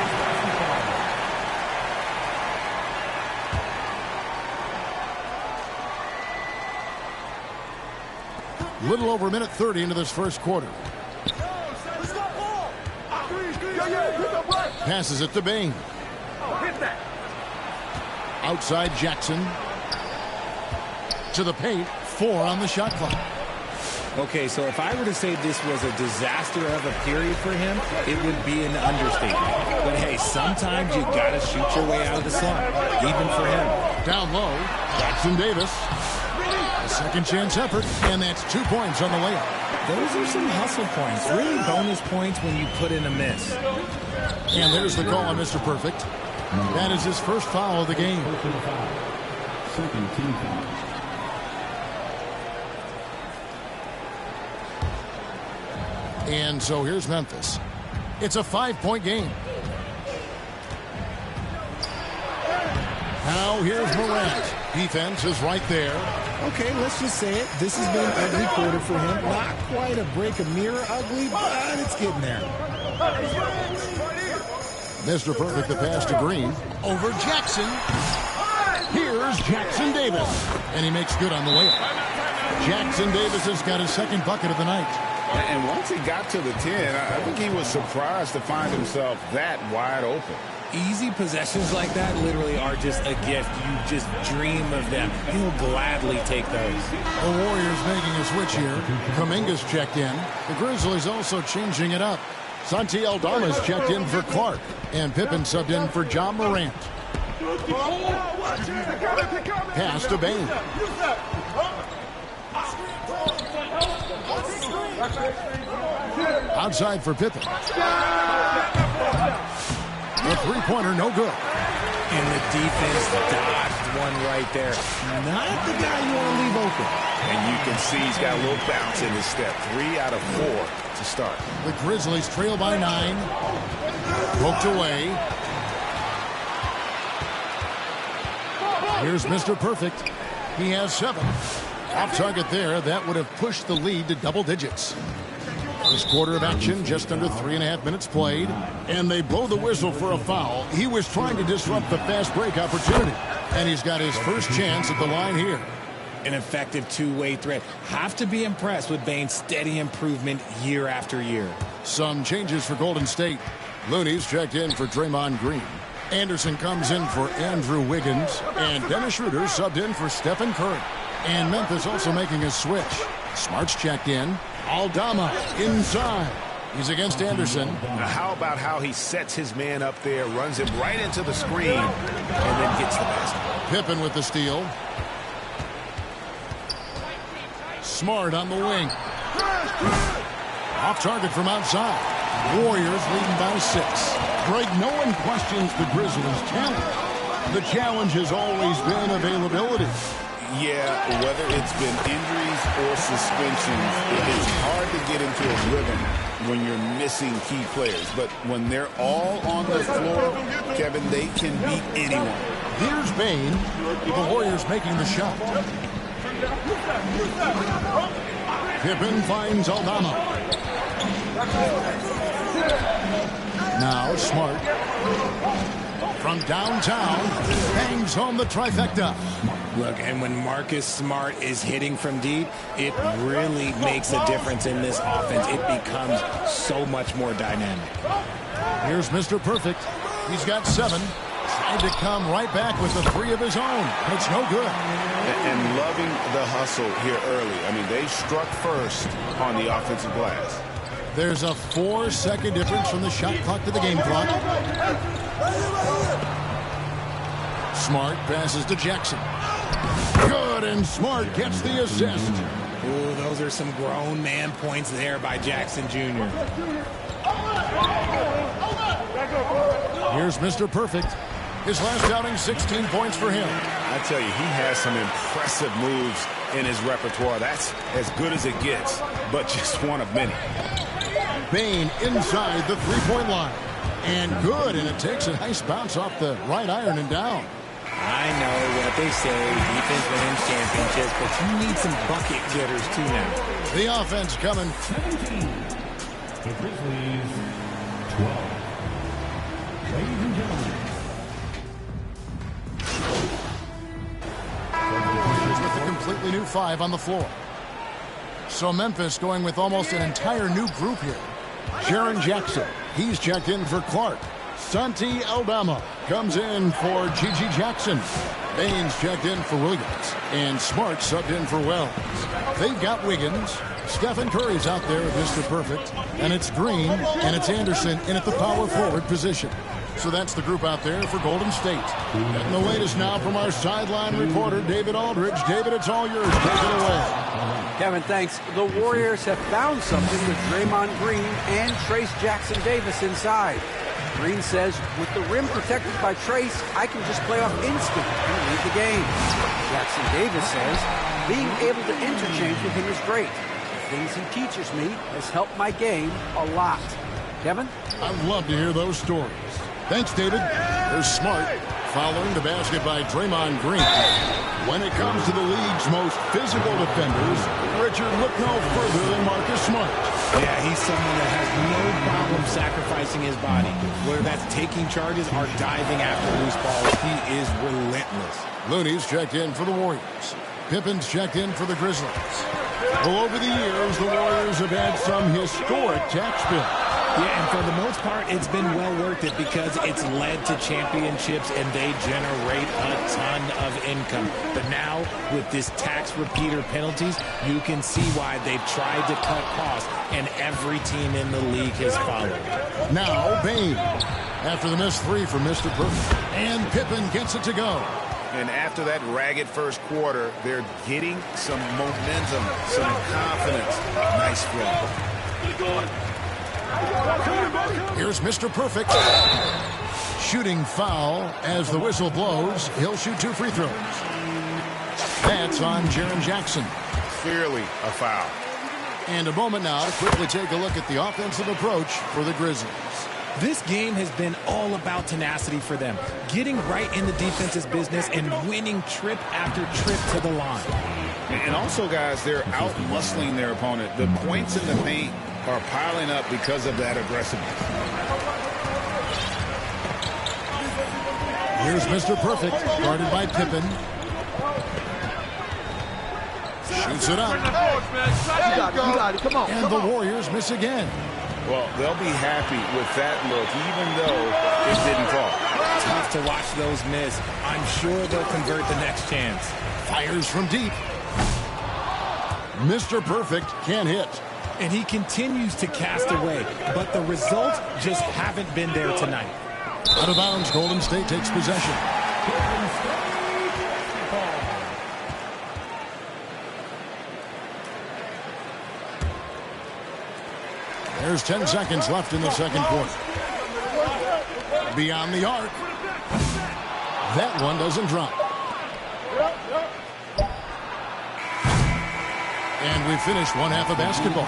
Little over a minute 30 into this first quarter. Passes it to Bane. Outside Jackson. To the paint. 4 on the shot clock. Okay, so if I were to say this was a disaster of a period for him, it would be an understatement. But hey, sometimes you gotta shoot your way out of the slump, even for him. Down low, Jackson Davis. A second chance effort, and that's 2 points on the layup. Those are some hustle points, really bonus points when you put in a miss. And there's the call on Mr. Perfect. That is his first foul of the game. Second team foul. And so here's Memphis. It's a 5-point game. Now here's Morant. Defense is right there. Okay, let's just say it. This has been an ugly quarter for him. Not quite a break a mirror ugly, but it's getting there. Mr. Perfect, the pass to Green. Over Jackson. Here's Jackson Davis. And he makes good on the layup. Jackson Davis has got his second bucket of the night. And once he got to the 10, I think he was surprised to find himself that wide open. Easy possessions like that literally are just a gift. You just dream of them. He'll gladly take those. The Warriors making a switch here. Kuminga's checked in. The Grizzlies also changing it up. Santi Aldama's checked in for Clark. And Pippen subbed in for John Morant. Pass to Bane. Outside for Pippen. The three-pointer, no good. And the defense dodged one right there. Not the guy you want to leave open. And you can see he's got a little bounce in his step. 3 out of 4 to start. The Grizzlies trail by 9. Poked away. Here's Mr. Perfect. He has 7. Off target there. That would have pushed the lead to double digits. First quarter of action, just under 3.5 minutes played. And they blow the whistle for a foul. He was trying to disrupt the fast break opportunity. And he's got his first chance at the line here. an effective two-way threat. Have to be impressed with Bane's steady improvement year after year. Some changes for Golden State. Looney's checked in for Draymond Green. Anderson comes in for Andrew Wiggins. And Dennis Schroeder subbed in for Stephen Curry. And Memphis also making a switch. Smart's checked in. Aldama inside. He's against Anderson. Now how about how he sets his man up there, runs him right into the screen, and then gets the basket. Pippen with the steal. Smart on the wing. Off target from outside. Warriors leading by 6. Greg, no one questions the Grizzlies' talent. The challenge has always been availability. Yeah, whether it's been injuries or suspensions, it's hard to get into a rhythm when you're missing key players. But when they're all on the floor, Kevin, they can beat anyone. Here's Bane. The Warriors making the shot. Pippen finds Aldama. Now Smart. From downtown, bangs home the trifecta. Look, and when Marcus Smart is hitting from deep, it really makes a difference in this offense. It becomes so much more dynamic. Here's Mr. Perfect. He's got 7. Trying to come right back with the 3 of his own. It's no good. And loving the hustle here early. I mean, they struck first on the offensive glass. There's a 4-second difference from the shot clock to the game clock. Smart passes to Jackson. Good, and Smart gets the assist. Ooh, those are some grown man points there by Jackson Jr. Here's Mr. Perfect. His last outing, 16 points for him. I tell you, he has some impressive moves in his repertoire. That's as good as it gets, but just one of many. Bane inside the three-point line. And good, and it takes a nice bounce off the right iron and down. I know what they say, defense wins championships, but you need some bucket getters too now. The offense coming. 17. The Grizzlies, 12. Ladies and gentlemen. With a completely new 5 on the floor. So Memphis going with almost an entire new group here. Jaren Jackson, he's checked in for Clark. Santi Aldama comes in for G.G. Jackson. Baines checked in for Williams. And Smart subbed in for Wells. They've got Wiggins. Stephen Curry's out there with Mr. Perfect. And it's Green and it's Anderson in at the power forward position. So that's the group out there for Golden State. And the latest now from our sideline reporter, David Aldridge. David, it's all yours. Take it away. Kevin, thanks. The Warriors have found something with Draymond Green and Trace Jackson Davis inside. Green says, with the rim protected by Trace, I can just play off instinct and lead the game. Jackson Davis says, being able to interchange with him is great. The things he teaches me has helped my game a lot. Kevin? I'd love to hear those stories. Thanks, David. There's Smart following the basket by Draymond Green. When it comes to the league's most physical defenders, Richard, look no further than Marcus Smart. Yeah, he's someone that has no problem sacrificing his body. Whether that's taking charges or diving after loose balls, he is relentless. Looney's checked in for the Warriors. Pippen's checked in for the Grizzlies. Well, over the years, the Warriors have had some historic tax bills. Yeah, and for the most part, it's been well worth it because it's led to championships and they generate a ton of income. But now, with this tax repeater penalties, you can see why they've tried to cut costs, and every team in the league has followed. Now, Bane, after the missed 3 from Mr. Perfect. And Pippen gets it to go. And after that ragged first quarter, they're getting some momentum, some confidence. Nice flow. Here's Mr. Perfect. Shooting foul as the whistle blows. He'll shoot 2 free throws. That's on Jaren Jackson. Clearly a foul. And a moment now to quickly take a look at the offensive approach for the Grizzlies. This game has been all about tenacity for them, getting right in the defense's business and winning trip after trip to the line. And also, guys, they're out-muscling their opponent. The points in the paint are piling up because of that aggressiveness. Here's Mr. Perfect, guarded by Pippen. Shoots it up. You got it. Come on. And the Warriors miss again. Well, they'll be happy with that look, even though it didn't fall. Tough to watch those miss. I'm sure they'll convert the next chance. Fires from deep. Mr. Perfect can't hit. And he continues to cast away, but the results just haven't been there tonight. Out of bounds, Golden State takes possession. There's 10 seconds left in the second quarter. Beyond the arc. That one doesn't drop. And we finished one half of basketball.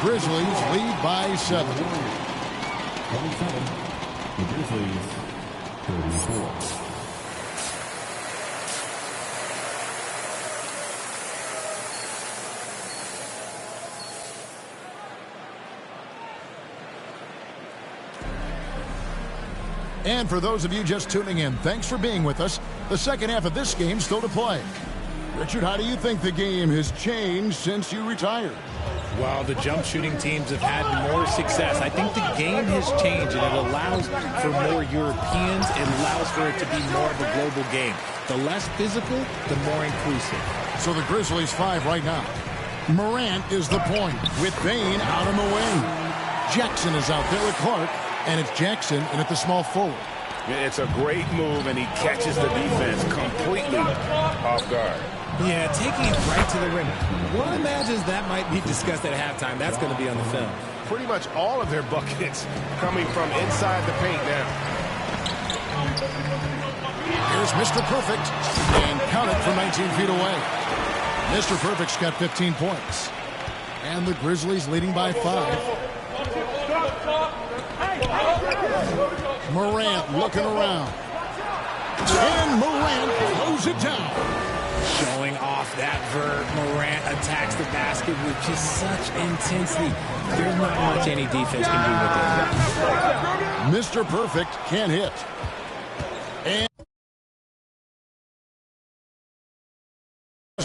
Grizzlies lead by 7. 27. The Grizzlies 34. And for those of you just tuning in, thanks for being with us. The second half of this game still to play. Richard, how do you think the game has changed since you retired? Well, the jump shooting teams have had more success. I think the game has changed, and it allows for more Europeans. It allows for it to be more of a global game. The less physical, the more inclusive. So the Grizzlies 5 right now. Morant is the point with Bane out on the wing. Jackson is out there with Clark, and it's Jackson in at the small forward. It's a great move, and he catches the defense completely off guard. Yeah, taking it right to the rim. One imagines that might be discussed at halftime. That's going to be on the film. Pretty much all of their buckets coming from inside the paint now. Here's Mr. Perfect, and count it from 19 feet away. Mr. Perfect's got 15 points. And the Grizzlies leading by 5. Morant looking around. And Morant throws it down. Showing off that vert. Morant attacks the basket with just such intensity. There's not much any defense can do with it. Mr. Perfect can't hit. And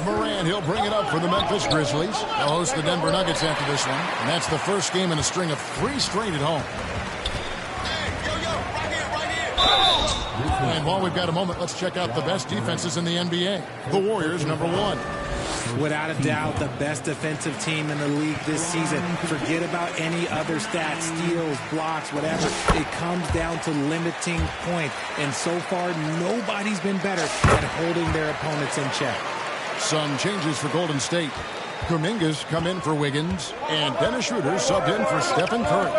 Morant, he'll bring it up for the Memphis Grizzlies. They'll host the Denver Nuggets after this one. And that's the first game in a string of 3 straight at home. And while we've got a moment, let's check out the best defenses in the NBA. The Warriors, number 1. Without a doubt, the best defensive team in the league this season. Forget about any other stats, steals, blocks, whatever. It comes down to limiting points. And so far, nobody's been better at holding their opponents in check. Some changes for Golden State. Kuminga's come in for Wiggins, and Dennis Schroeder subbed in for Stephen Curry.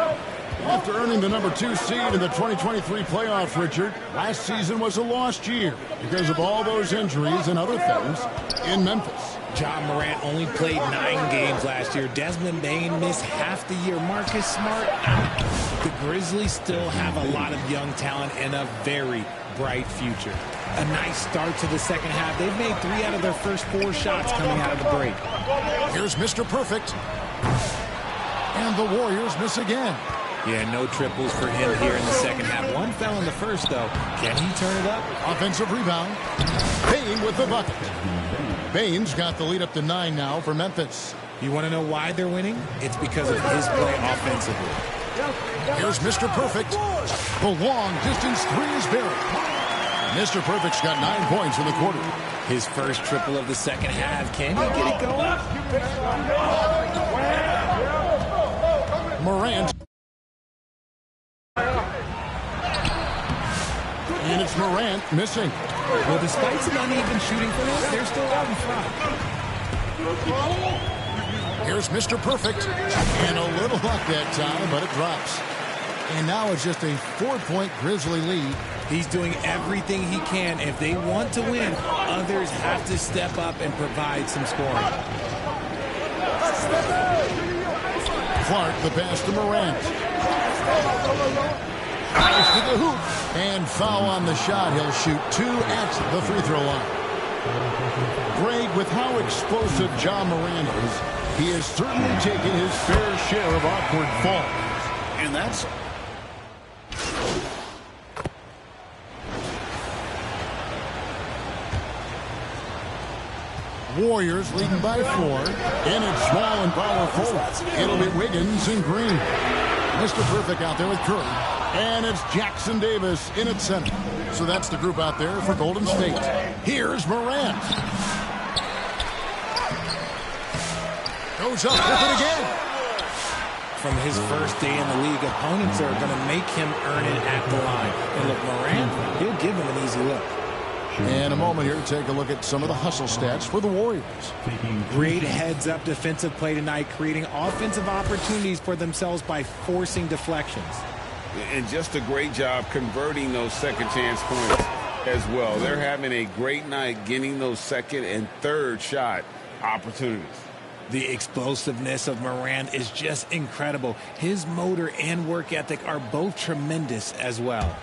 After earning the number 2 seed in the 2023 playoffs, Richard, last season was a lost year because of all those injuries and other things in Memphis. Ja Morant only played 9 games last year. Desmond Bane missed half the year. Marcus Smart out. The Grizzlies still have a lot of young talent and a very bright future. A nice start to the second half. They've made 3 out of their first 4 shots coming out of the break. Here's Mr. Perfect. And the Warriors miss again. Yeah, no triples for him here in the second half. One fell in the first, though. Can he turn it up? Offensive rebound. Bane with the bucket. Bane's got the lead up to 9 now for Memphis. You want to know why they're winning? It's because of his play offensively. Here's Mr. Perfect. The long distance 3 is buried. Mr. Perfect's got 9 points in the quarter. His first triple of the second half. Can he get it going? Morant. And it's Morant missing. Well, despite some uneven shooting for him, they're still out in front. Here's Mr. Perfect. And a little luck that time, but it drops. And now it's just a 4-point Grizzly lead. He's doing everything he can. If they want to win, others have to step up and provide some scoring. Clark, the pass to Morant. Drives to the hoop. And foul on the shot. He'll shoot 2 at the free throw line. Greg, with how explosive Ja Morant is, he has certainly taken his fair share of awkward falls. And that's... Warriors leading by 4. And it's small and power forward. It'll be Wiggins and Green. Mr. Perfect out there with Curry. And it's Jackson Davis in at center. So that's the group out there for Golden State. Here's Morant. Goes up with it again. From his first day in the league, opponents are going to make him earn it at the line. And look, Morant, he'll give him an easy look. And a moment here to take a look at some of the hustle stats for the Warriors. Great heads-up defensive play tonight, creating offensive opportunities for themselves by forcing deflections. And just a great job converting those second chance points as well. They're having a great night getting those second and third shot opportunities. The explosiveness of Morant is just incredible. His motor and work ethic are both tremendous as well.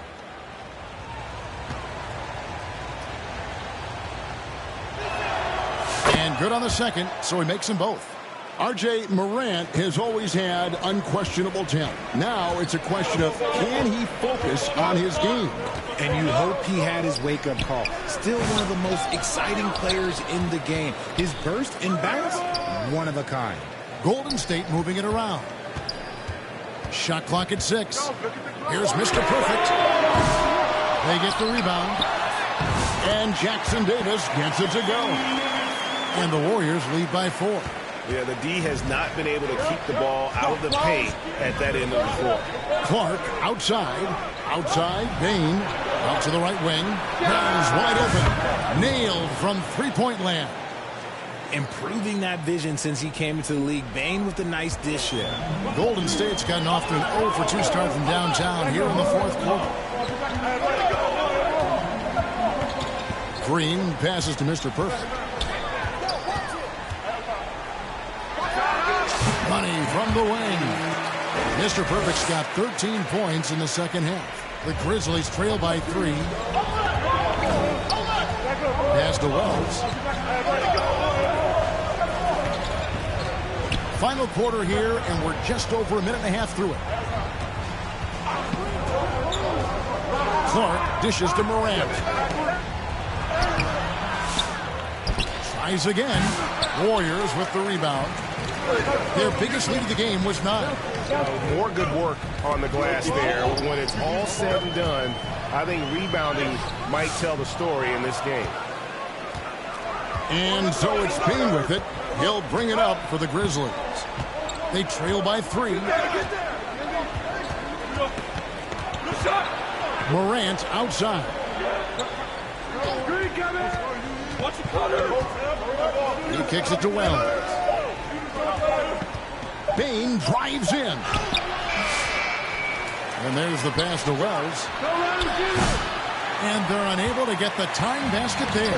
And good on the second, so he makes them both. R.J. Morant has always had unquestionable talent. Now it's a question of, can he focus on his game? And you hope he had his wake-up call. Still one of the most exciting players in the game. His burst and bounce, one of a kind. Golden State moving it around. Shot clock at 6. Here's Mr. Perfect. They get the rebound. And Jackson Davis gets it to go. And the Warriors lead by 4. Yeah, the D has not been able to keep the ball out of the paint at that end of the floor. Clark outside. Outside, Bain. Out to the right wing. Bain's wide open. Nailed from three-point land. Improving that vision since he came into the league. Bain with a nice dish here. Golden State's gotten off to an 0-for-2 start from downtown here in the fourth quarter. Green passes to Mr. Perfect. Money from the wing. Mr. Perfect's got 13 points in the second half. The Grizzlies trail by 3. Pass to Wells. Final quarter here, and we're just over a minute and a half through it. Clark dishes to Morant. Tries again. Warriors with the rebound. Their biggest lead of the game was 9. More good work on the glass there. When it's all said and done, I think rebounding might tell the story in this game. And so it's Bain with it. He'll bring it up for the Grizzlies. They trail by 3. Morant outside. He kicks it to Wells. Bain drives in. And there's the pass to Wells. And they're unable to get the tying basket there.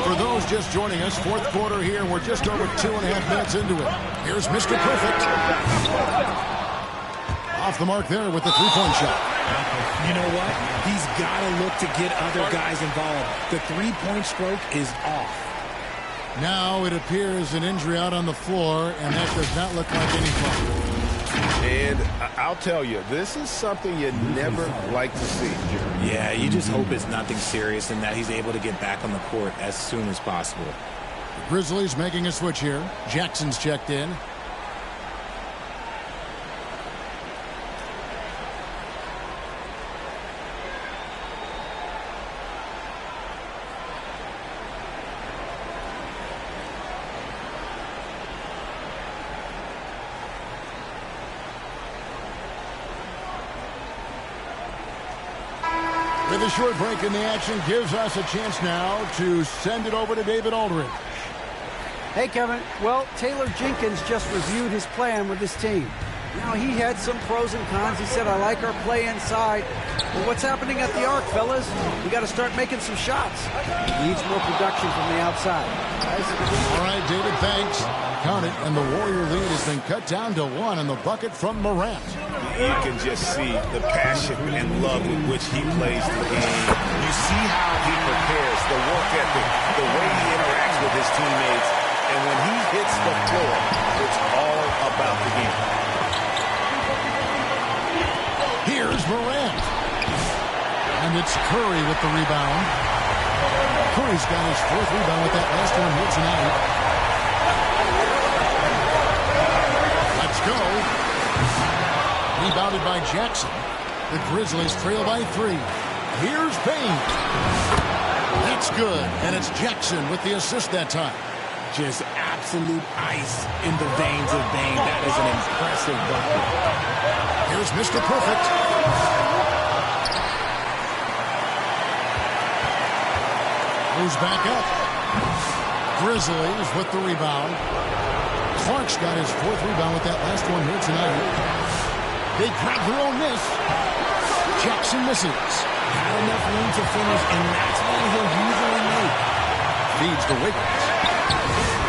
For those just joining us, fourth quarter here. We're just over 2.5 minutes into it. Here's Mr. Perfect. Off the mark there with the three-point shot. You know what? He's got to look to get other guys involved. The three-point stroke is off. Now it appears an injury out on the floor, and that does not look like any fun. And I'll tell you, this is something you never like to see. Yeah, you just hope it's nothing serious and that he's able to get back on the court as soon as possible. The Grizzlies making a switch here. Jackson's checked in. With a short break in the action gives us a chance now to send it over to David Aldridge. Hey, Kevin. Well, Taylor Jenkins just reviewed his plan with his team. Now, he had some pros and cons. He said, I like our play inside. But what's happening at the arc, fellas? We got to start making some shots. Needs more production from the outside. All right, David, thanks. Count it, and the Warrior lead has been cut down to 1 on the bucket from Morant. You can just see the passion and love with which he plays the game. You see how he prepares, the work ethic, the way he interacts with his teammates. And when he hits the floor, it's all about the game. Here's Morant. And it's Curry with the rebound. Curry's got his 4th rebound with that last one here tonight. Let's go. Rebounded by Jackson. The Grizzlies trail by 3. Here's Payne. That's good. And it's Jackson with the assist that time. Just absolute ice in the veins of Bane. That is an impressive bucket. Here's Mr. Perfect. Moves back up. Grizzlies with the rebound. Clark's got his 4th rebound with that last one here tonight. They grab their own miss. Jackson misses. Had enough room to finish, and that's what he'll usually make. Feeds to Wiggins.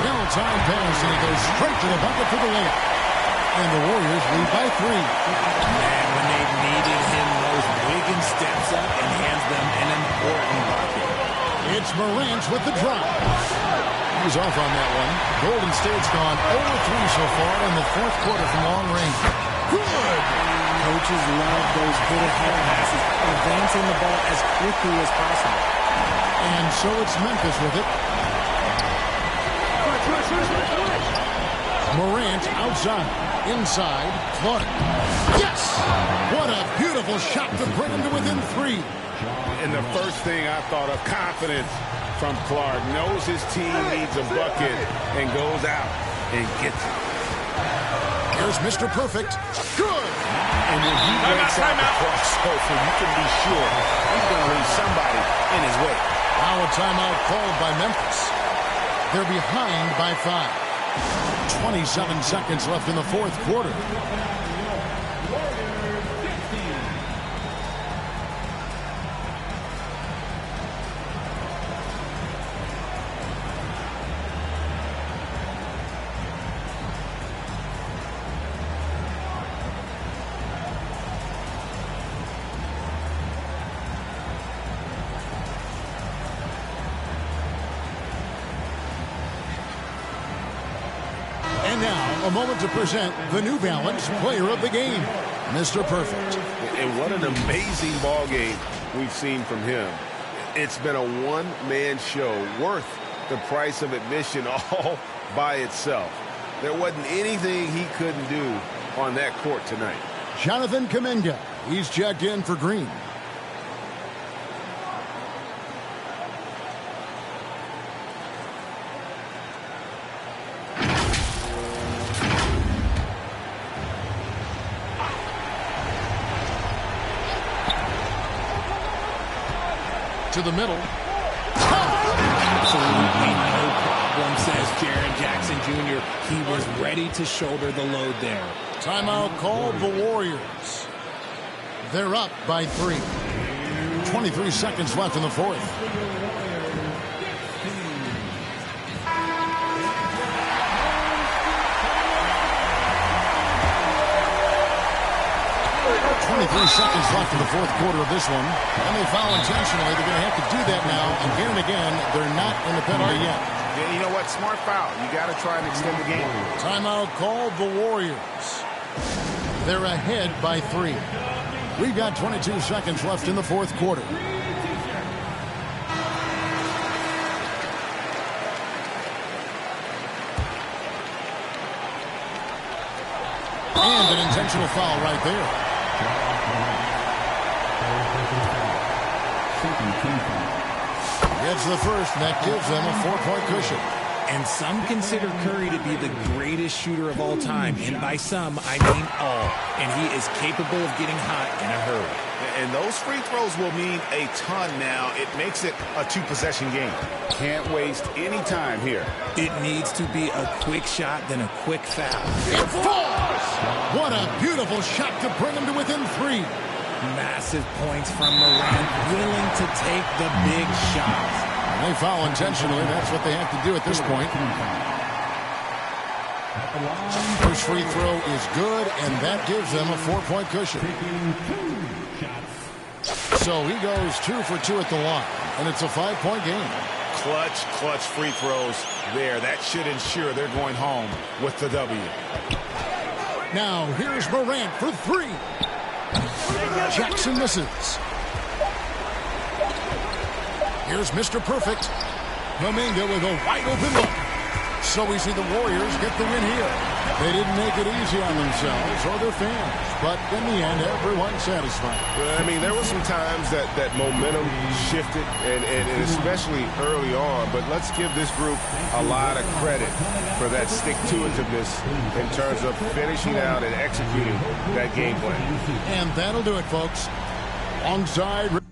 Well-timed pass, and he goes straight to the bucket for the layup. And the Warriors lead by 3. Man, when they needed him most, Wiggins steps up and hands them an important bucket. It's Morant with the drive. He was off on that one. Golden State's gone 0-3 so far in the 4th quarter from long range. Good! Coaches love those good-ahead passes, advancing the ball as quickly as possible. And so it's Memphis with it. Morant outside. Inside. Clark. Yes! What a beautiful shot to bring him to within 3. And the first thing I thought of, confidence from Clark. Knows his team needs a bucket and goes out and gets it. Here's Mr. Perfect. Good! And when he breaks out the crossover, you can be sure he's going to leave somebody in his way. Now a timeout called by Memphis. They're behind by 5. 27 seconds left in the 4th quarter. And now, a moment to present the New Balance Player of the Game, Mr. Perfect. And what an amazing ball game we've seen from him. It's been a one-man show worth the price of admission all by itself. There wasn't anything he couldn't do on that court tonight. Jonathan Kuminga, he's checked in for Green. To the middle. Absolutely no problem, says Jaren Jackson Jr. He was ready to shoulder the load there. Timeout called the Warriors. They're up by 3. 23 seconds left in the 4th. 23 seconds left in the 4th quarter of this one. And they foul intentionally. They're going to have to do that now. Again and again, they're not in the penalty yet. Yeah, you know what? Smart foul. You got to try and extend the game. Timeout called the Warriors. They're ahead by 3. We've got 22 seconds left in the 4th quarter. And an intentional foul right there. Gets the first, and that gives them a 4-point cushion. And some consider Curry to be the greatest shooter of all time. And by some, I mean all. And he is capable of getting hot in a hurry. And those free throws will mean a ton now. It makes it a 2-possession game. Can't waste any time here. It needs to be a quick shot, then a quick foul. It falls! What a beautiful shot to bring him to within 3. Massive points from Morant, willing to take the big shots. They foul intentionally. That's what they have to do at this point. First free throw is good, and that gives them a 4-point cushion. So he goes 2 for 2 at the line, and it's a 5-point game. Clutch free throws there. That should ensure they're going home with the W. Now here's Morant for 3. Jackson misses. Here's Mr. Perfect. Kuminga with a wide open look. So we see the Warriors get the win here. They didn't make it easy on themselves or their fans, but in the end, everyone's satisfied. I mean, there were some times that momentum shifted, and especially early on, but let's give this group a lot of credit for that stick-to-itiveness in terms of finishing out and executing that game plan. And that'll do it, folks. Onside.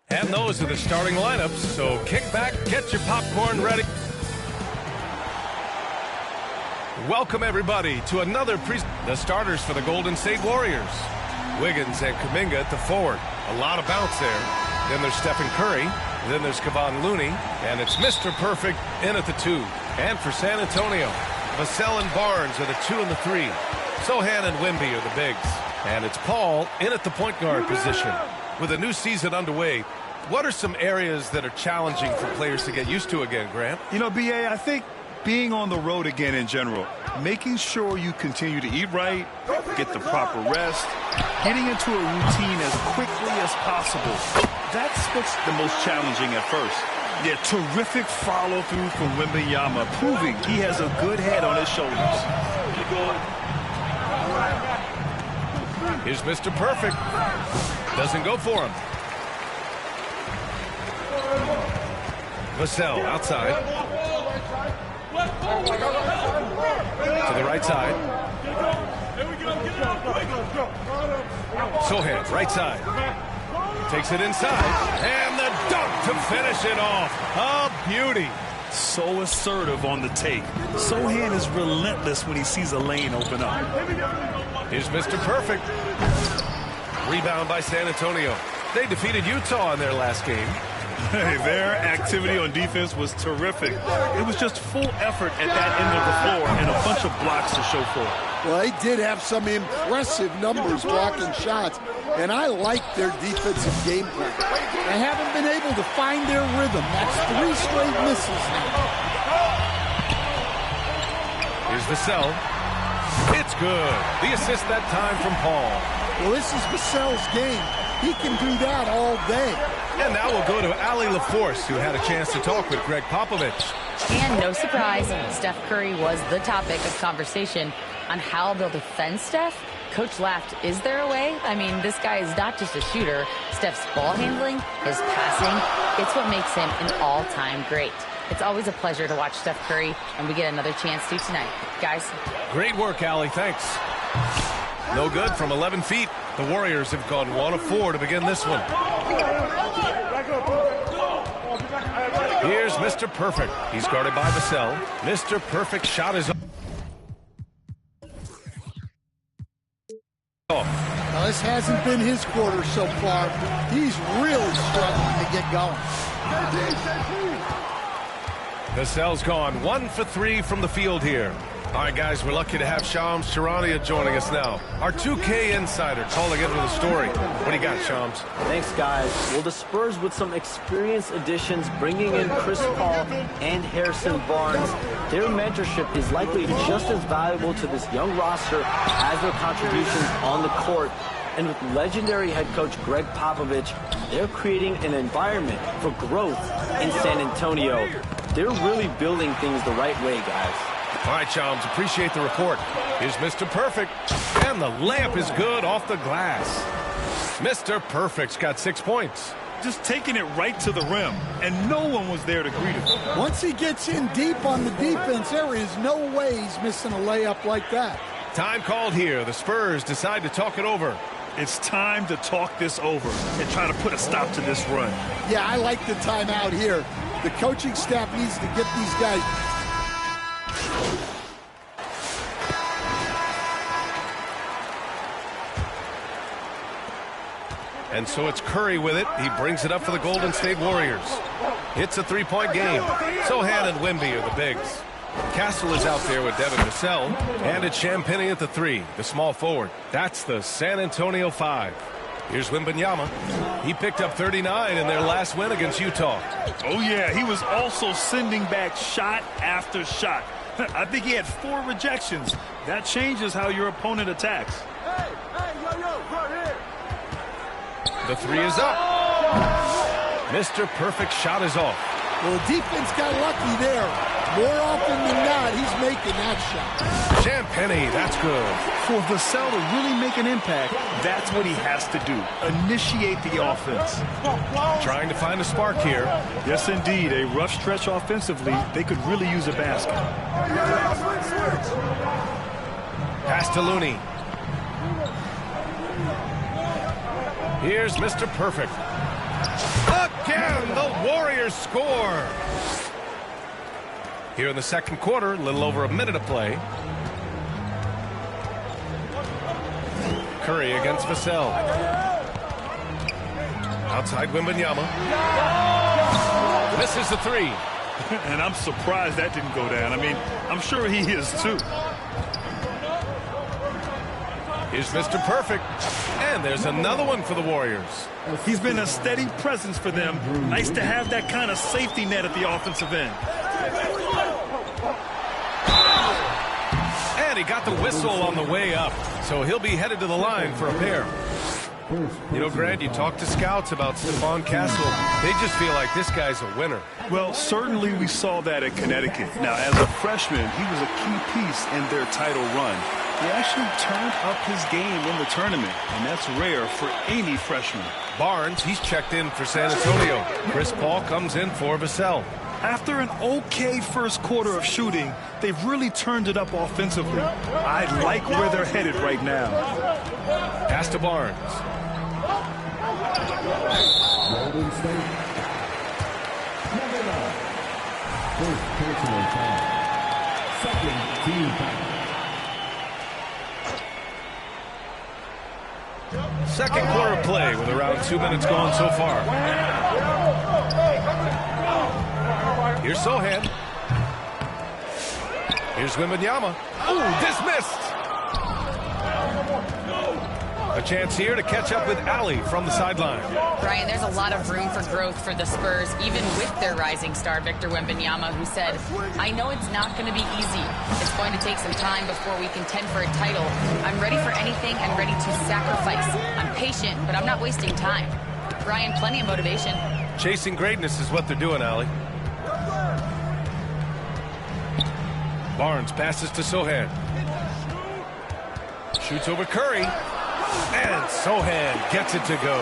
And those are the starting lineups, so kick back, get your popcorn ready. Welcome, everybody, to another the starters for the Golden State Warriors. Wiggins and Kuminga at the forward. A lot of bounce there. Then there's Stephen Curry. Then there's Kevon Looney. And it's Mr. Perfect in at the 2. And for San Antonio, Vassell and Barnes are the 2 and the 3. Sohan and Wemby are the bigs. And it's Paul in at the point guard position. With a new season underway, what are some areas that are challenging for players to get used to again, Grant? You know, B.A., I think being on the road again in general, making sure you continue to eat right, get the proper rest, getting into a routine as quickly as possible. That's what's the most challenging at first. Yeah, terrific follow-through from Wembanyama, proving he has a good head on his shoulders. Here's Mr. Perfect. Doesn't go for him. Vassell outside. To the right side. Sohan, right side. Takes it inside. And the dunk to finish it off. A beauty. So assertive on the take. Sohan is relentless when he sees a lane open up. Here's Mr. Perfect. Rebound by San Antonio. They defeated Utah in their last game. Hey, their activity on defense was terrific. It was just full effort at that end of the floor and a bunch of blocks to show for it. Well, they did have some impressive numbers blocking shots, and I like their defensive game plan. They haven't been able to find their rhythm. That's 3 straight misses now. Here's Vassell. It's good. The assist that time from Paul. Well, this is Vassell's game. He can do that all day. And now we'll go to Ali LaForce, who had a chance to talk with Greg Popovich. And no surprise, Steph Curry was the topic of conversation on how they'll defend Steph. Coach laughed, is there a way? I mean, this guy is not just a shooter. Steph's ball handling, his passing, it's what makes him an all-time great. It's always a pleasure to watch Steph Curry, and we get another chance to tonight. Guys. Great work, Ali. Thanks. No good from 11 feet. The Warriors have gone 1 of 4 to begin this one. Here's Mr. Perfect. He's guarded by Vassell. Mr. Perfect shot is off. Now, this hasn't been his quarter so far. He's really struggling to get going. Vassell's gone 1 for 3 from the field here. All right, guys, we're lucky to have Shams Charania joining us now. Our 2K insider calling into the story. What do you got, Shams? Thanks, guys. Well, the Spurs with some experienced additions, bringing in Chris Paul and Harrison Barnes. Their mentorship is likely just as valuable to this young roster as their contributions on the court. And with legendary head coach Greg Popovich, they're creating an environment for growth in San Antonio. They're really building things the right way, guys. All right, Chums, appreciate the report. Here's Mr. Perfect, and the layup is good off the glass. Mr. Perfect's got 6 points. Just taking it right to the rim, and no one was there to greet him. Once he gets in deep on the defense, there is no way he's missing a layup like that. Time called here. The Spurs decide to talk it over. It's time to talk this over and try to put a stop to this run. Yeah, I like the timeout here. The coaching staff needs to get these guys. And so it's Curry with it. He brings it up for the Golden State Warriors. It's a 3-point game. Sohan and Wemby are the bigs. Castle is out there with Devin Vassell. And it's Champagnie at the 3, the small forward. That's the San Antonio 5. Here's Wembanyama. He picked up 39 in their last win against Utah. Oh, yeah. He was also sending back shot after shot. I think he had 4 rejections. That changes how your opponent attacks. Hey, yo, right here. The 3 is up. Mr. Perfect shot is off. Well, the defense got lucky there. More often than not, he's making that shot. Champagnie, that's good. For Vassell to really make an impact, that's what he has to do. Initiate the offense. Trying to find a spark here. Yes, indeed. A rough stretch offensively. They could really use a basket. Pass to Looney. Here's Mr. Perfect. Again, the Warriors score. Here in the second quarter, a little over a minute of play. Curry against Vassell. Outside Wembanyama. Misses the three. And I'm surprised that didn't go down. I mean, I'm sure he is too. Here's Mr. Perfect. And there's another one for the Warriors. He's been a steady presence for them. Nice to have that kind of safety net at the offensive end. And he got the whistle on the way up. So he'll be headed to the line for a pair. You know, Grant, you talk to scouts about Stephon Castle. They just feel like this guy's a winner. Well, certainly we saw that at Connecticut. Now, as a freshman, he was a key piece in their title run. He actually turned up his game in the tournament, and that's rare for any freshman. Barnes, he's checked in for San Antonio. Chris Paul comes in for Vassell. After an okay first quarter of shooting, they've really turned it up offensively. I like where they're headed right now. Pass to Barnes. Golden State. Number 9. First personal foul. Second team foul. Second quarter play with around 2 minutes gone so far. Here's Sohan. Here's Wembanyama. Oh, dismissed. A chance here to catch up with Ali from the sideline. Brian, there's a lot of room for growth for the Spurs, even with their rising star, Victor Wembanyama, who said, I know it's not going to be easy. It's going to take some time before we contend for a title. I'm ready for anything and ready to sacrifice. I'm patient, but I'm not wasting time. Brian, plenty of motivation. Chasing greatness is what they're doing, Ali. Barnes passes to Sohan. Shoots over Curry. And Sohan gets it to go.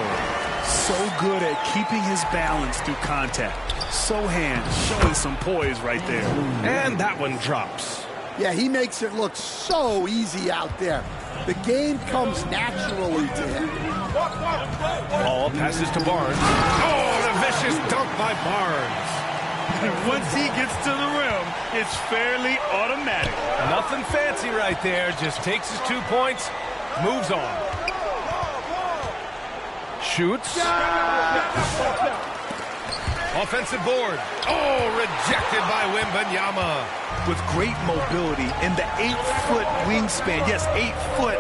So good at keeping his balance through contact. Sohan showing some poise right there. And that one drops. Yeah, he makes it look so easy out there. The game comes naturally to him. Ball passes to Barnes. Oh, the vicious dunk by Barnes. Once he gets to the rim, it's fairly automatic. Nothing fancy right there. Just takes his 2 points, moves on. Shoots. Offensive board. Oh, rejected by Wembanyama. With great mobility and the 8-foot wingspan. Yes, 8 foot.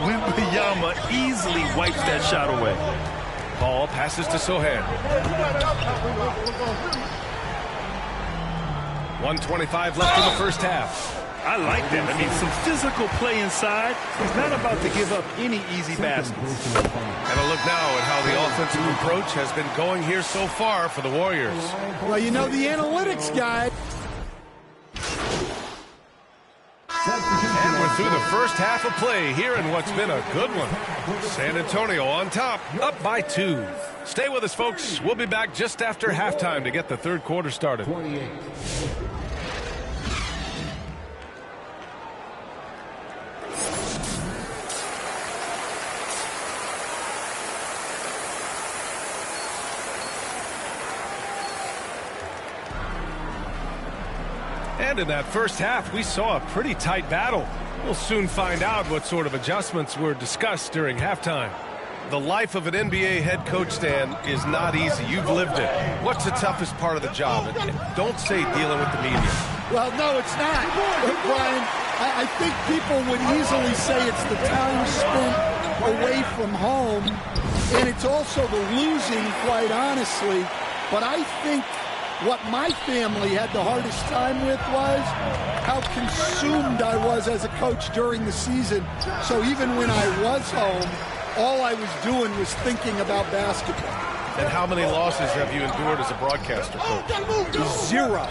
Wembanyama easily wipes that shot away. Ball passes to Sohan. 1:25 left in the first half. I like that. I mean, some physical play inside. He's not about to give up any easy baskets. And a look now at how the offensive approach has been going here so far for the Warriors. Well, you know, the analytics guy. And we're through the first half of play here in what's been a good one. San Antonio on top, up by 2. Stay with us, folks. We'll be back just after halftime to get the third quarter started. 28. And in that first half, we saw a pretty tight battle. We'll soon find out what sort of adjustments were discussed during halftime. The life of an NBA head coach, Stan, is not easy. You've lived it. What's the toughest part of the job? And don't say dealing with the media. Well, no, it's not. Brian, I think people would easily say it's the time spent away from home, and it's also the losing, quite honestly. But I think what my family had the hardest time with was how consumed I was as a coach during the season. So even when I was home, all I was doing was thinking about basketball. And how many losses have you endured as a broadcaster, coach? 0.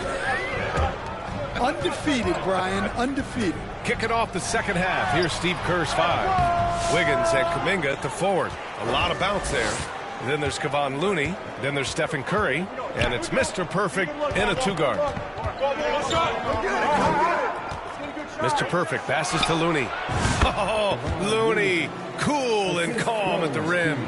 Undefeated, Brian, undefeated. Kicking off the second half, here's Steve Kerr's 5. Wiggins and Kuminga at the forward. A lot of bounce there. Then there's Kevon Looney. Then there's Stephen Curry. And it's Mr. Perfect in a 2-guard. Mr. Perfect passes to Looney. Oh, Looney, cool and calm at the rim.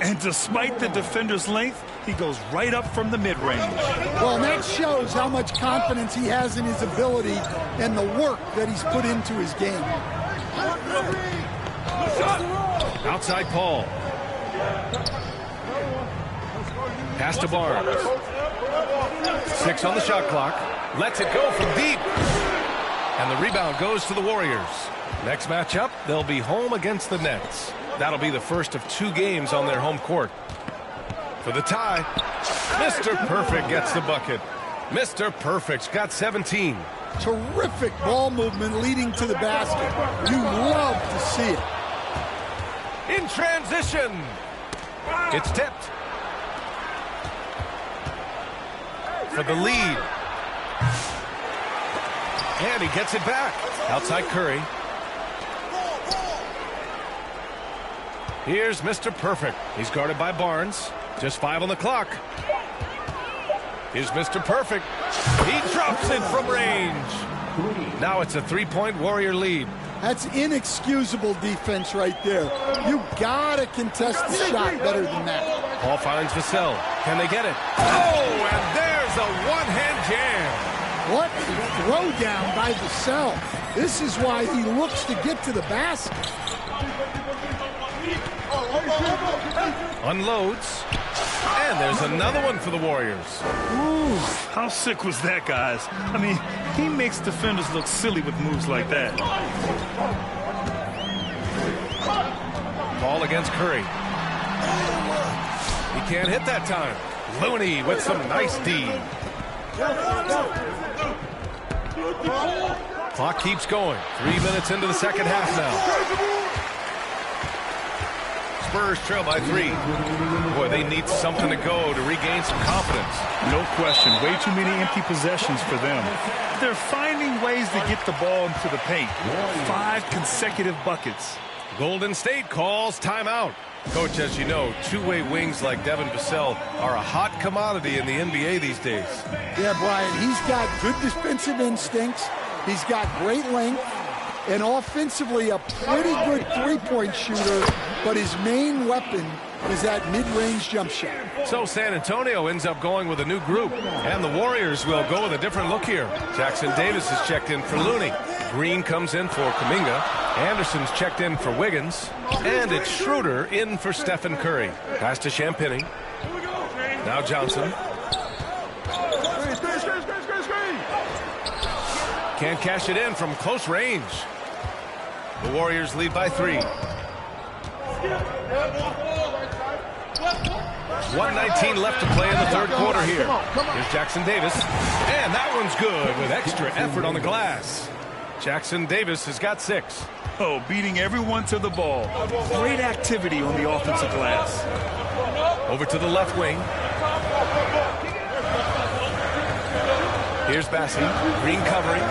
And despite the defender's length, he goes right up from the mid-range. Well, and that shows how much confidence he has in his ability and the work that he's put into his game. Outside Paul. Pass to Barnes. 6 on the shot clock. Lets it go from deep. And the rebound goes to the Warriors. Next matchup, they'll be home against the Nets. That'll be the first of 2 games on their home court. For the tie, Mr. Perfect gets the bucket. Mr. Perfect's got 17. Terrific ball movement leading to the basket. You love to see it. In transition. It's tipped. For the lead. And he gets it back. Outside Curry. Here's Mr. Perfect. He's guarded by Barnes. Just 5 on the clock. Here's Mr. Perfect. He drops it from range. Now it's a 3-point Warrior lead. That's inexcusable defense right there. You gotta contest the shot better than that. Paul finds Vassell. Can they get it? Oh, and there's a one-hand jam. What a throw down by Vassell. This is why he looks to get to the basket. Unloads. And there's another one for the Warriors. Ooh, how sick was that, guys? I mean, he makes defenders look silly with moves like that. Ball against Curry. He can't hit that time. Looney with some nice D. Clock keeps going. 3 minutes into the second half now. Spurs trail by 3. Boy, they need something to go to regain some confidence. No question. Way too many empty possessions for them. They're finding ways to get the ball into the paint. 5 consecutive buckets. Golden State calls timeout. Coach, as you know, two-way wings like Devin Vassell are a hot commodity in the NBA these days. Yeah, Brian, he's got good defensive instincts. He's got great length. And offensively, a pretty good three-point shooter, but his main weapon is that mid-range jump shot. So San Antonio ends up going with a new group, and the Warriors will go with a different look here. Jackson Davis is checked in for Looney. Green comes in for Kuminga. Anderson's checked in for Wiggins. And it's Schroeder in for Stephen Curry. Pass to Champagnie. Now Johnson. Can't cash it in from close range. The Warriors lead by 3. 1:19 left to play in the third quarter here. Here's Jackson Davis. And that one's good with extra effort on the glass. Jackson Davis has got 6. Oh, beating everyone to the ball. Great activity on the offensive glass. Over to the left wing. Here's Bassi. Green covering.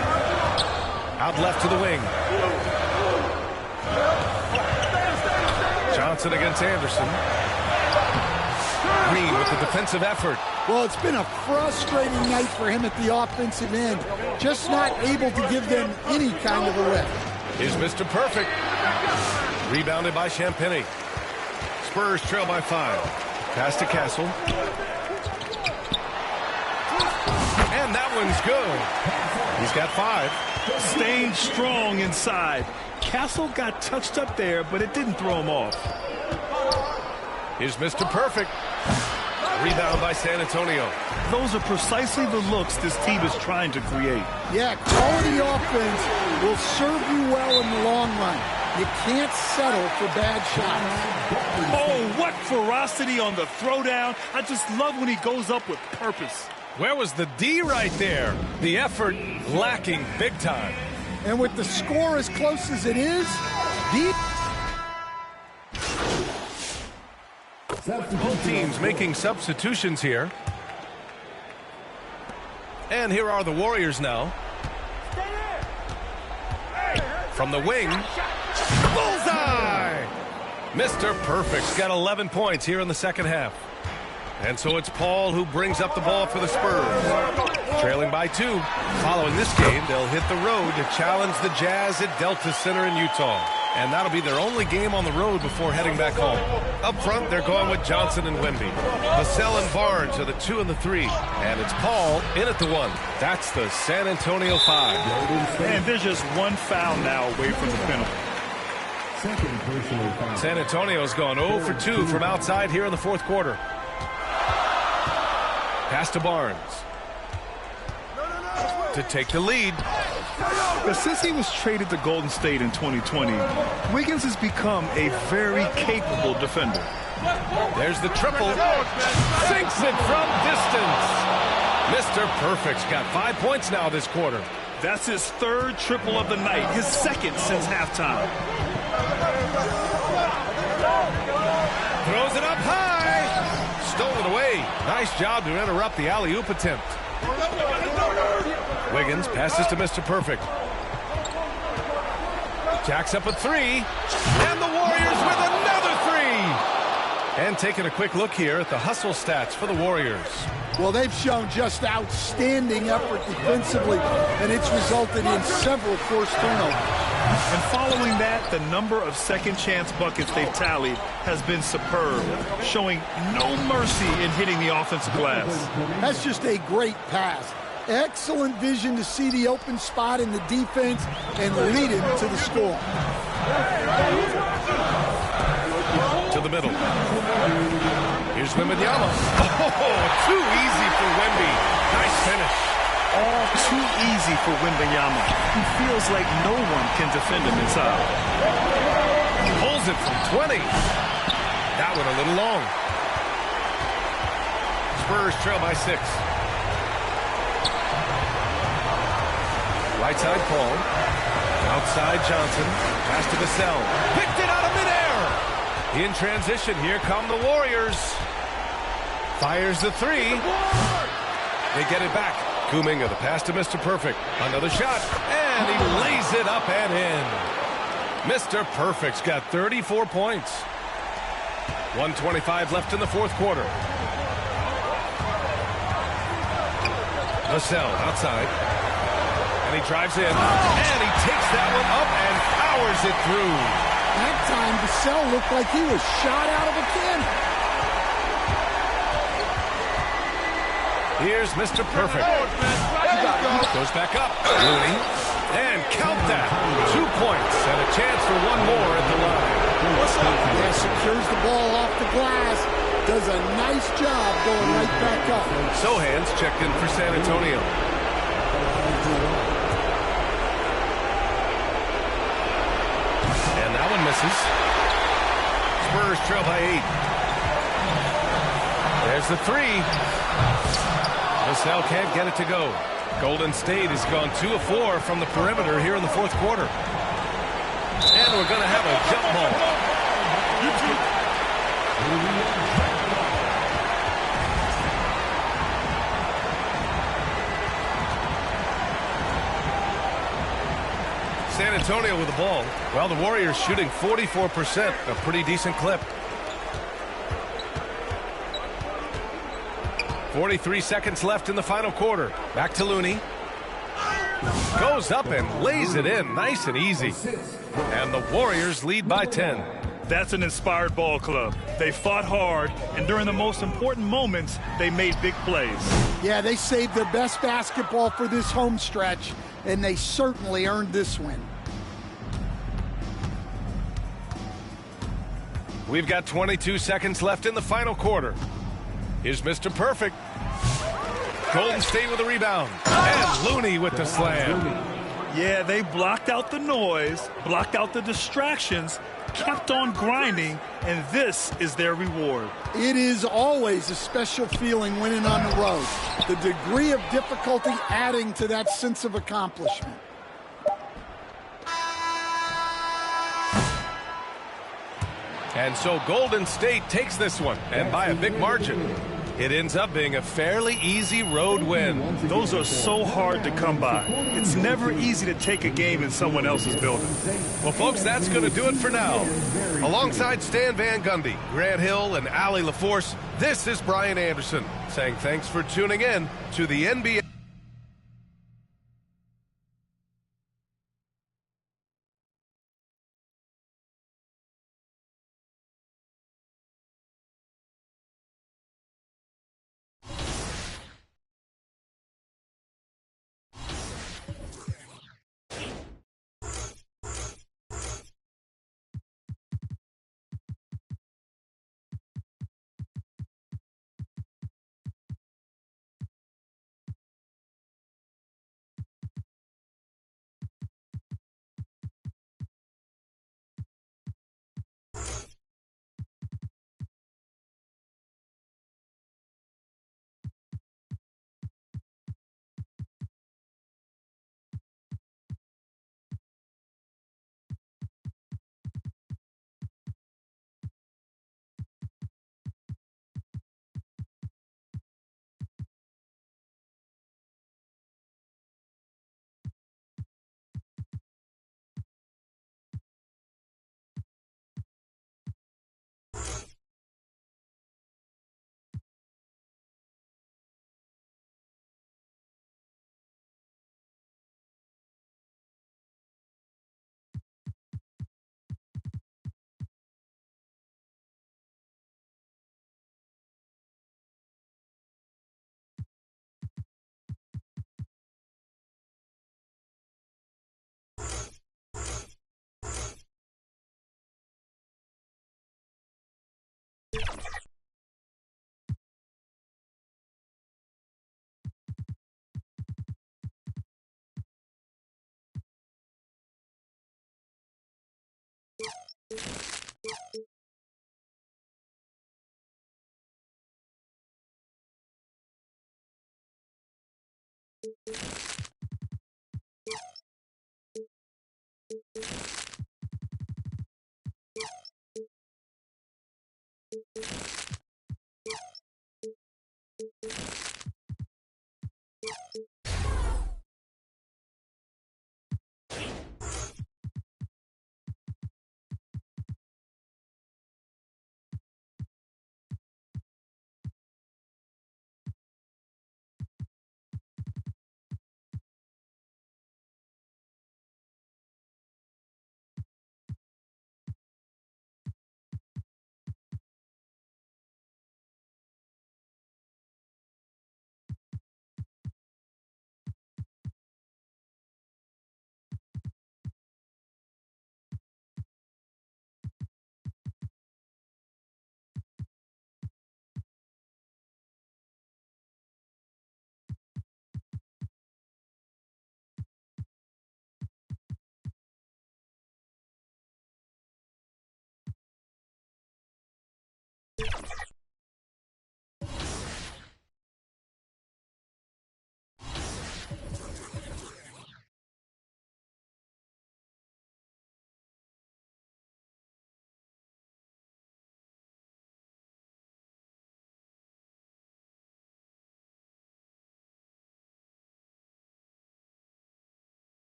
Out left to the wing. Johnson against Anderson. Green with the defensive effort. Well, it's been a frustrating night for him at the offensive end. Just not able to give them any kind of a lift. Here's Mr. Perfect. Rebounded by Champagnie. Spurs trail by 5. Pass to Castle. And that one's good. He's got 5. Staying strong inside. Castle got touched up there, but it didn't throw him off. Here's Mr. Perfect. Rebound by San Antonio. Those are precisely the looks this team is trying to create. Yeah, quality offense will serve you well in the long run. You can't settle for bad shots. Oh, what ferocity on the throwdown. I just love when he goes up with purpose. Where was the D right there? The effort lacking big time. And with the score as close as it is, deep. Both teams making substitutions here. And here are the Warriors now. From the wing. Bullseye! Mr. Perfect's got 11 points here in the second half. And so it's Paul who brings up the ball for the Spurs. Trailing by 2. Following this game, they'll hit the road to challenge the Jazz at Delta Center in Utah. And that'll be their only game on the road before heading back home. Up front, they're going with Johnson and Wemby. Vassell and Barnes are the 2 and the 3. And it's Paul in at the 1. That's the San Antonio 5. And there's just one foul now away from the penalty. San Antonio's gone 0 for 2 from outside here in the fourth quarter. Pass to Barnes to take the lead. But since he was traded to Golden State in 2020, Wiggins has become a very capable defender. There's the triple. Sinks it from distance. Mr. Perfect's got 5 points now this quarter. That's his third triple of the night, his second since halftime. Throws it up high. Stolen away. Nice job to interrupt the alley-oop attempt. Wiggins passes to Mr. Perfect. Jacks up a 3. And the Warriors with another 3. And taking a quick look here at the hustle stats for the Warriors. Well, they've shown just outstanding effort defensively, and it's resulted in several forced turnovers. And following that, the number of second-chance buckets they've tallied has been superb, showing no mercy in hitting the offensive glass. That's just a great pass. Excellent vision to see the open spot in the defense and lead it to the score. To the middle. Here's Wembanyama. Oh, too easy for Wemby. Nice finish. All too easy for Wembanyama. He feels like no one can defend him inside. He pulls it from 20. That one a little long. Spurs trail by 6. Right side Paul. Outside Johnson. Pass to Vassell. Picked it out of midair. In transition, here come the Warriors. Fires the 3. They get it back. Kuminga, the pass to Mr. Perfect. Another shot. And he lays it up and in. Mr. Perfect's got 34 points. 1:25 left in the fourth quarter. Vassell outside. And he drives in. And he takes that one up and powers it through. That time, Vassell looked like he was shot out of a cannon. Here's Mr. Perfect. Goes back up. Looney. And count that. 2 points and a chance for one more at the line. What's up? Yeah, secures the ball off the glass. Does a nice job going right back up. Sohan's checked in for San Antonio. And that one misses. Spurs trail by 8. There's the 3. Vassell can't get it to go. Golden State has gone 2 of 4 from the perimeter here in the fourth quarter. And we're going to have a jump ball. San Antonio with the ball. Well, the Warriors shooting 44%, a pretty decent clip. 43 seconds left in the final quarter. Back to Looney. Goes up and lays it in nice and easy. And the Warriors lead by 10. That's an inspired ball club. They fought hard, and during the most important moments, they made big plays. Yeah, they saved their best basketball for this home stretch, and they certainly earned this win. We've got 22 seconds left in the final quarter. Here's Mr. Perfect. Golden State with a rebound. And Looney with the slam. Yeah, they blocked out the noise, blocked out the distractions, kept on grinding, and this is their reward. It is always a special feeling winning on the road. The degree of difficulty adding to that sense of accomplishment. And so Golden State takes this one, and by a big margin. It ends up being a fairly easy road win. Those are so hard to come by. It's never easy to take a game in someone else's building. Well, folks, that's going to do it for now. Alongside Stan Van Gundy, Grant Hill, and Allie LaForce, this is Brian Anderson saying thanks for tuning in to the NBA.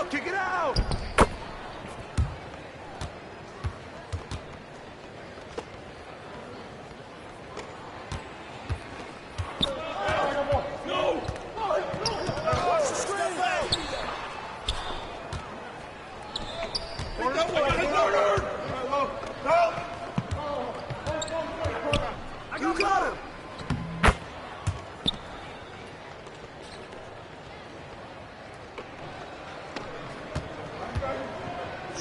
Kick it out! You got him!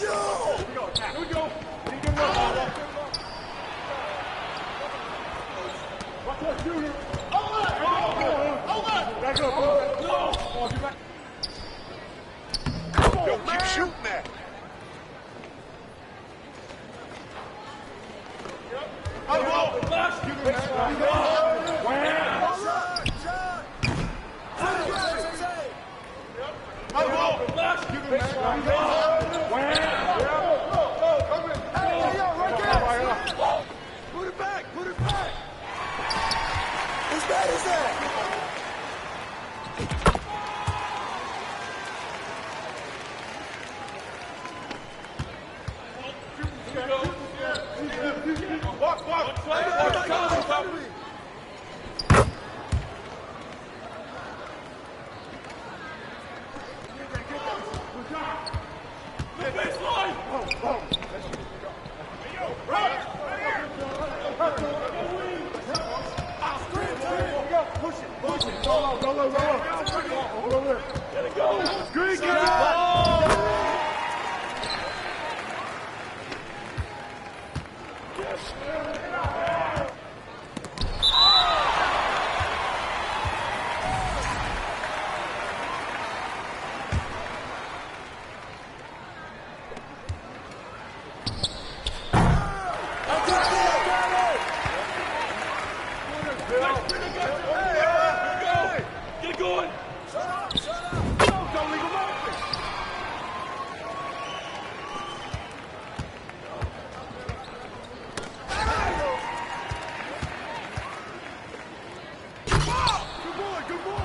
Yo! Here we go. Yo, keep shooting that. Put it back, put it back. As bad as that. Get going! Shut up! Shut up! Don't leave him open! Good boy! Good boy!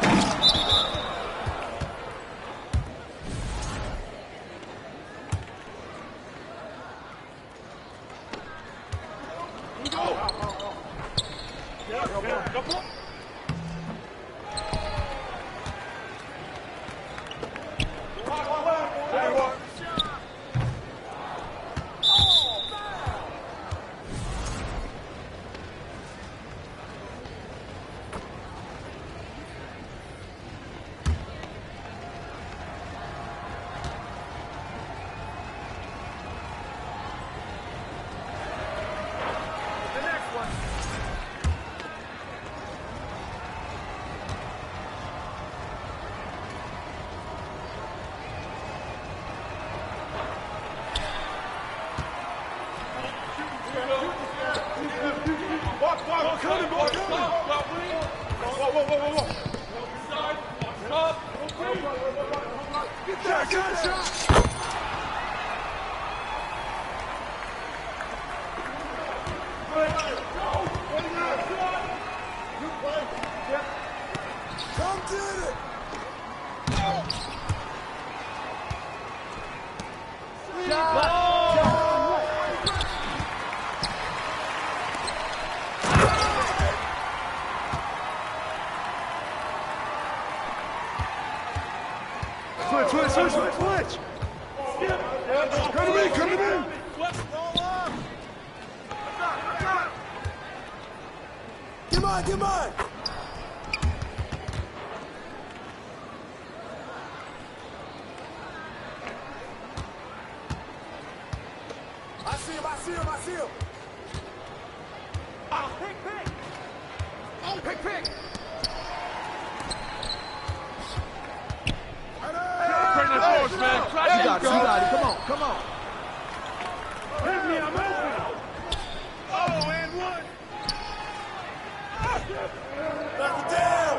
Switch! Come to me, come to me! Get mine! I see him! Oh, pick! Oh, pick! Bring the force, man. You got it. Come on. Hit me, I'm open. Oh, and one. Knock it down.